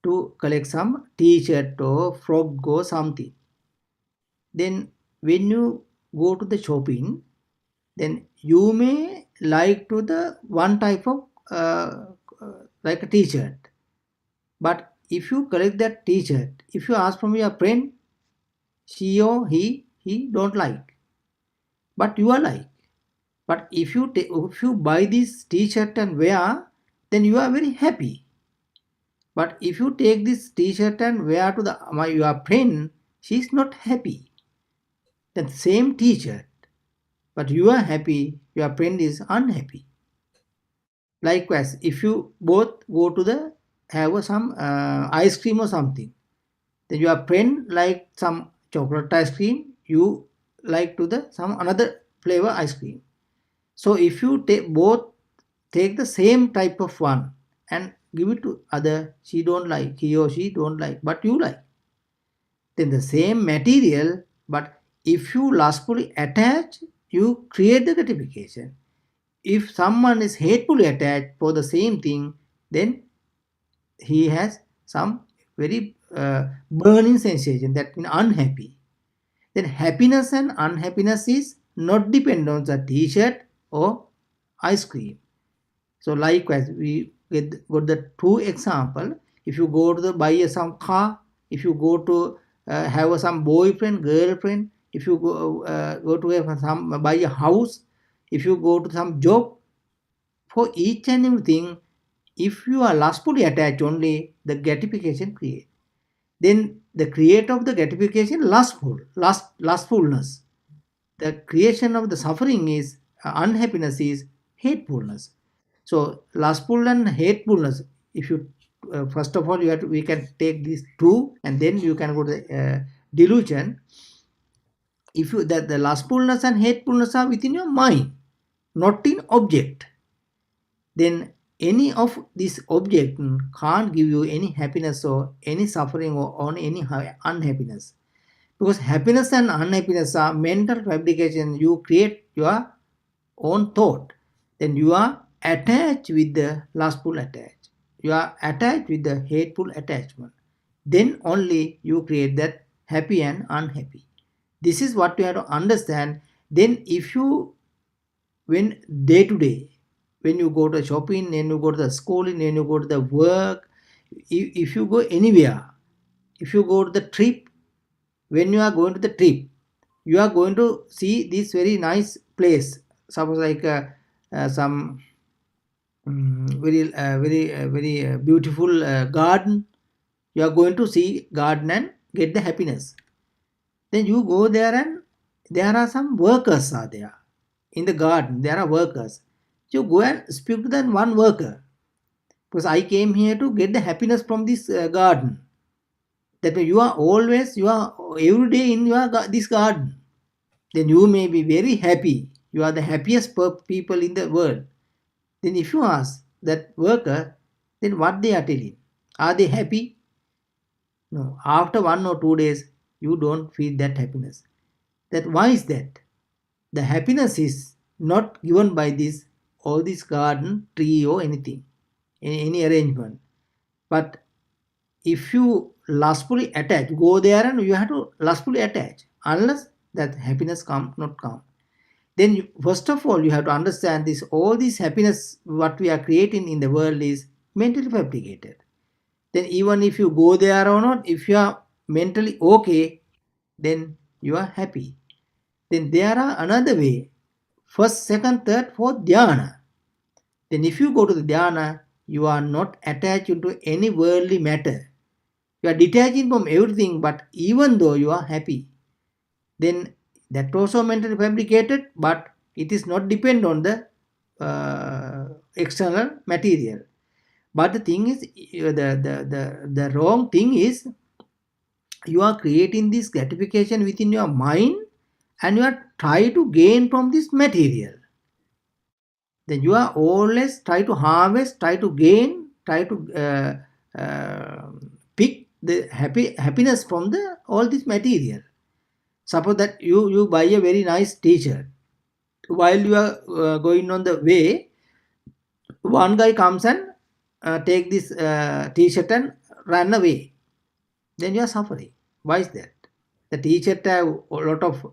to collect some t-shirt or frock or something, then when you go to the shopping, then you may like to the one type of like a t-shirt, but if you collect that t-shirt, if you ask from your friend, she or he don't like, but you are like. But if you buy this t-shirt and wear, then you are very happy. But if you take this t-shirt and wear to your friend, she is not happy. The same t-shirt, but you are happy, your friend is unhappy. Likewise, if you both go to have some ice cream or something, then your friend like some chocolate ice cream, you like to some another flavor ice cream. So if you both take the same type of one and give it to other, she don't like, he or she don't like, but you like. Then the same material, but if you lustfully attach, you create the gratification. If someone is hatefully attached for the same thing, then he has some very burning sensation, that means unhappy. Then happiness and unhappiness is not dependent on the t-shirt or ice cream. So likewise, we got the two example. If you go to buy some car, if you go to have some boyfriend, girlfriend, if you go to have some buy a house, if you go to some job, for each and everything, if you are lustfully attached only, the gratification create. Then the creator of the gratification, lustfulness. The creation of the suffering is unhappiness is hatefulness. So lustful and hatefulness, if you first of all we can take these two, and then you can go to the delusion. If you that the lustfulness and hatefulness are within your mind, not in object, then any of this object can't give you any happiness or any suffering or any unhappiness. Because happiness and unhappiness are mental fabrication. You create your own thought. Then you are attached with the lustful attachment. You are attached with the hateful attachment. Then only you create that happy and unhappy. This is what you have to understand. Then if you, when day to day, when you go to shopping, when you go to the schooling, when you go to the work, if you go anywhere, if you go to the trip, when you are going to the trip, you are going to see this very nice place, suppose like some very beautiful garden. You are going to see garden and get the happiness. Then you go there and there are some workers are there in the garden. There are workers. You go and speak to that one worker, because I came here to get the happiness from this garden. That means you are every day in this garden. Then you may be very happy. You are the happiest people in the world. Then if you ask that worker, then what they are telling? Are they happy? No. After 1 or 2 days, you don't feel that happiness. Why is that? The happiness is not given by all this garden, tree or anything, any arrangement. But if you lustfully attach, go there and you have to lustfully attach, unless that happiness not come. Then first of all, you have to understand all this happiness what we are creating in the world is mentally fabricated. Then even if you go there or not, if you are mentally okay, then you are happy. Then there are another way, first, second, third, fourth, dhyana. Then if you go to the dhyana, you are not attached to any worldly matter. You are detaching from everything, but even though you are happy, then that also mentally fabricated, but It is not depend on the external material. But the thing is, the wrong thing is, you are creating this gratification within your mind and you are trying to gain from this material. Then you are always try to harvest, try to gain, try to pick the happiness from all this material. Suppose that you buy a very nice t-shirt. While you are going on the way, one guy comes and take this t-shirt and run away. Then you are suffering. Why is that? The t-shirt have a lot of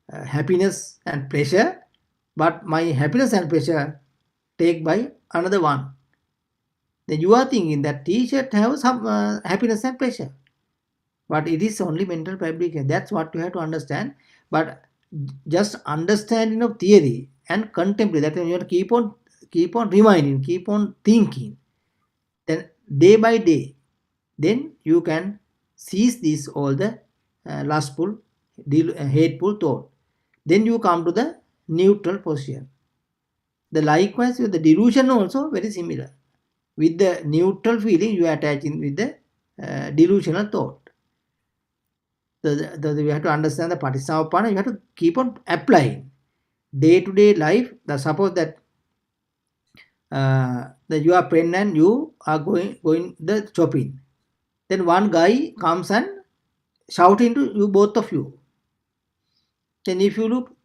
happiness and pleasure, but my happiness and pleasure take by another one. Then you are thinking that t-shirt have some happiness and pleasure, but it is only mental fabrication. That's what you have to understand. But just understanding of theory and contemplate, that you have to keep on reminding, keep on thinking. Then day by day, then you can cease this all the lustful, hateful thought. Then you come to the neutral position. The likewise with the delusion also very similar. With the neutral feeling, you are attaching with the delusional thought. We have to understand the Patissamuppada. You have to keep on applying day-to-day life. Suppose that you are pregnant, you are going the shopping. Then one guy comes and shouting to you, both of you. Then if you look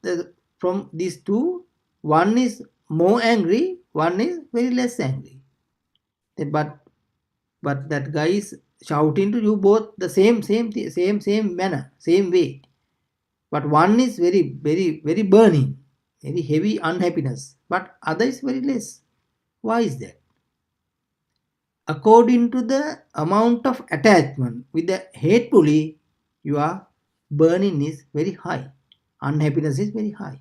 from these two, one is more angry, one is very less angry. Then, but that guy is shouting to you both the same manner, same way. But one is very, very, very burning, very heavy unhappiness, but other is very less. Why is that? According to the amount of attachment with the hatefully, your burning is very high, unhappiness is very high.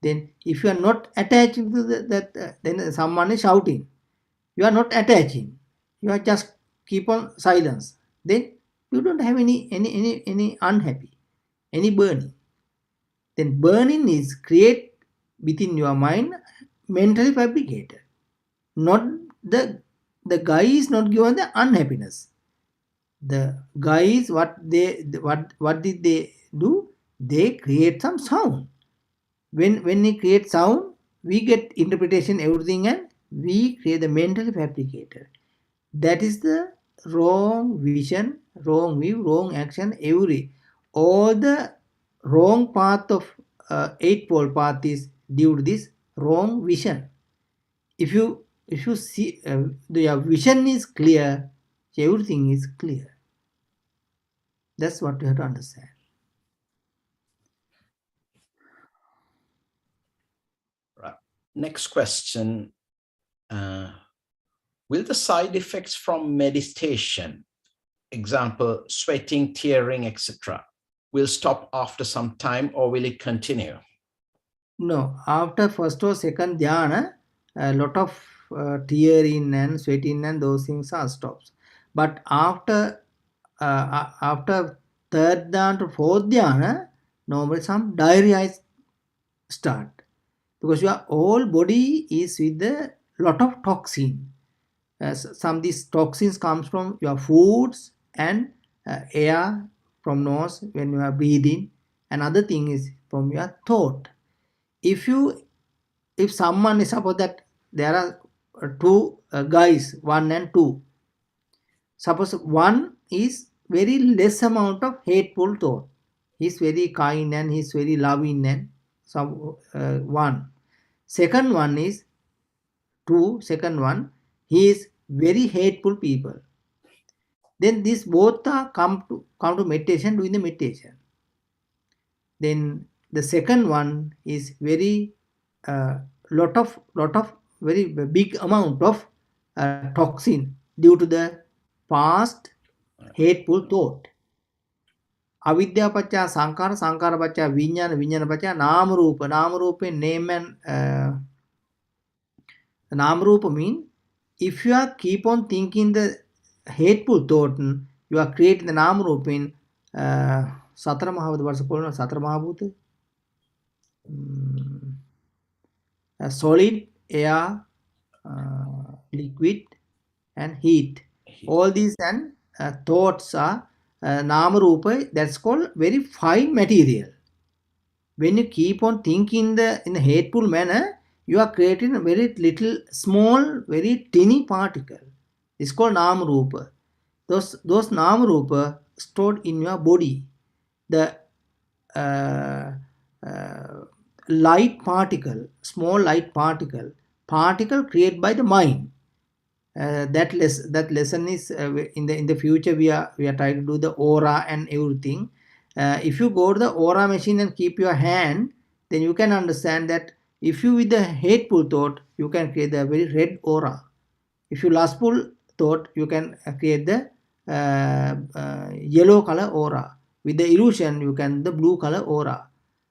Then if you are not attaching to that, then someone is shouting, you are not attaching, you are just keep on silence, then you don't have any unhappy, any burning. Then burning is create within your mind, mentally fabricated. Not the guy is not given the unhappiness. The guys, what did they do? They create some sound. When they create sound, we get interpretation, everything, and we create the mentally fabricated. That is the wrong vision, wrong view, wrong action, all the wrong path of eightfold path is due to this wrong vision. If you see your vision is clear, everything is clear. That's what you have to understand. Right. Next question. Will the side effects from meditation, example, sweating, tearing, etc., will stop after some time, or will it continue? No, after first or second dhyana, a lot of tearing and sweating and those things are stops. But after third dhyana to fourth dhyana, normally some diarrhea start, because your whole body is with a lot of toxin. Some of these toxins comes from your foods and air from nose when you are breathing. Another thing is from your thought. If someone is, suppose that there are two guys, 1 and 2. Suppose one is very less amount of hateful thought. He's very kind and he's very loving and one. Second one is 2. Second one, he is very hateful people. Then these both are come to meditation, doing the meditation. Then the second one is very lot of very big amount of toxin due to the past hateful thought. Avidya pacha sankara, sankara pacha vinyana, vinyana pacha nama rupa. Nama rupa name and nama rupa mean, if you are keep on thinking the hateful thought, you are creating the nama rupa in Satara Mahabhuta. What's the called Satara Mahabhuta? solid, air, liquid, and heat. All these and thoughts are nama rupa. That's called very fine material. When you keep on thinking in a hateful manner, you are creating a very little, small, very tiny particle. It's called nama rupa. Those nama rupa stored in your body. The light particle, small light particle created by the mind. That lesson is in the future. We are trying to do the aura and everything. If you go to the aura machine and keep your hand, then you can understand that if you with the hateful thought, you can create the very red aura. If you lustful thought, you can create the yellow color aura. With the illusion, you can the blue color aura.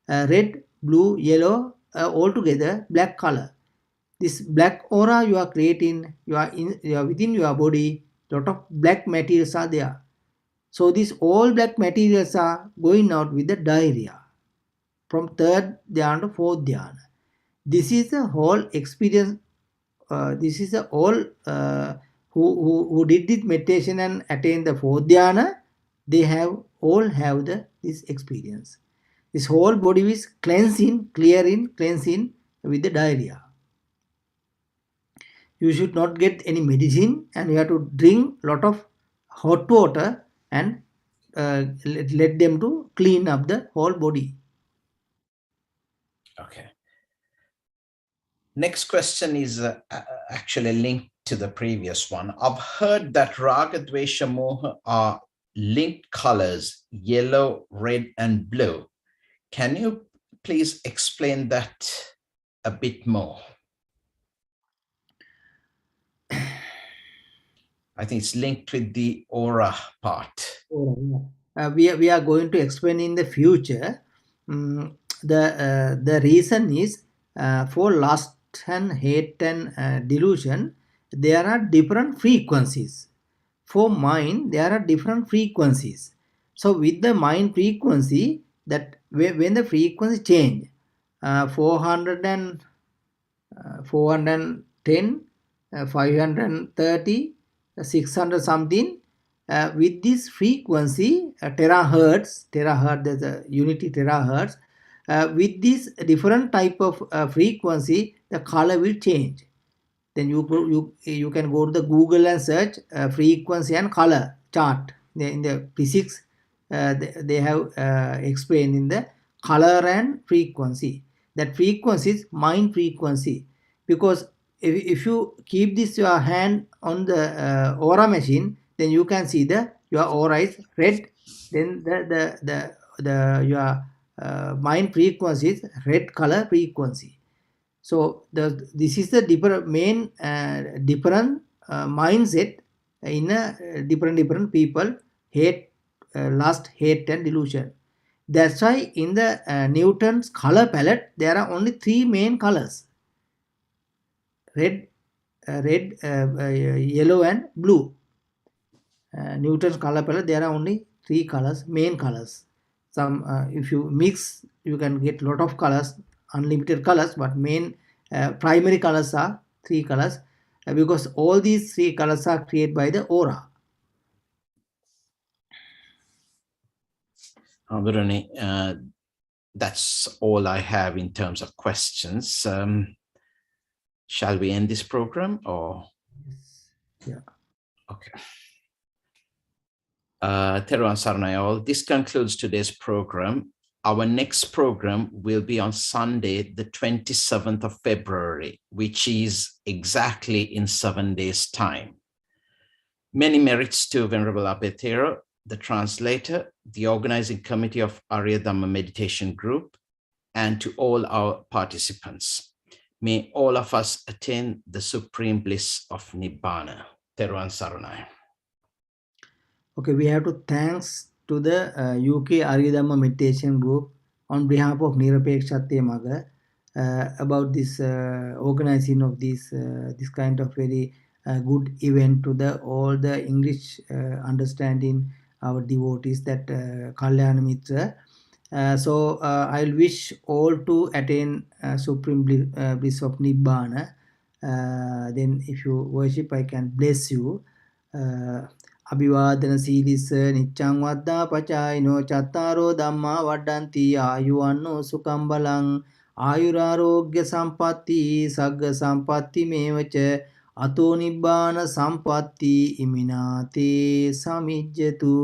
Red, blue, yellow, all together black color. This black aura you are creating, you are within your body. Lot of black materials are there. So these all black materials are going out with the diarrhea from third dhyana to fourth dhyana. This is the whole experience. This is the all who did this meditation and attained the fourth dhyana. They all have this experience. This whole body is cleansing with the diarrhea. You should not get any medicine, and you have to drink lot of hot water and let them to clean up the whole body. Okay. Next question is actually linked to the previous one. I've heard that Raga, Dvesha, Moha are linked colors, yellow, red, and blue. Can you please explain that a bit more? I think it's linked with the aura part. We are going to explain in the future. The reason is for lust and hate and delusion, there are different frequencies. For mind, there are different frequencies. So with the mind frequency, that when the frequency change, 410, 530, 600 something, with this frequency, terahertz, there's a unity terahertz. With this different type of frequency, the color will change. Then you can go to the Google and search frequency and color chart. In the physics, they have explained in the color and frequency. That frequency is mind frequency, because if you keep this your hand on the aura machine, then you can see your aura is red. Then your mind frequency is red color frequency. So this is the different mindset in different people, hate, lust, hate, and delusion. That's why in the Newton's color palette there are only three main colors: red, yellow, and blue. Newton's color palette, there are only three colors, main colors. Some if you mix, you can get lot of colors, unlimited colors, but main primary colors are three colors, because all these three colors are created by the aura. Guruni, that's all I have in terms of questions. Shall we end this program or? Yeah. Okay. Theruvan Saranai all. This concludes today's program. Our next program will be on Sunday, the 27th of February, which is exactly in 7 days' time. Many merits to Venerable Abhaya Thero, the translator, the organizing committee of Arya Meditation Group, and to all our participants. May all of us attain the supreme bliss of Nibbana. Theruvan Saranai. Okay, we have to thanks to the UK Arya Meditation Group on behalf of Nirapekshatya Maga about this organizing of this kind of very good event to all the English understanding our devotees, that Kalyana Mitra So I'll wish all to attain supreme bliss of Nibbana. Then if you worship, I can bless you. Abhivadana Silisa Nichang Vadda Pachaino Chattaro Dhamma Vadanti Ayuanno Sukambalang Ayurarogya Sampatti Sagga Sampatti Mevacha Ato Nibbana Sampatti Iminate Samijjatu.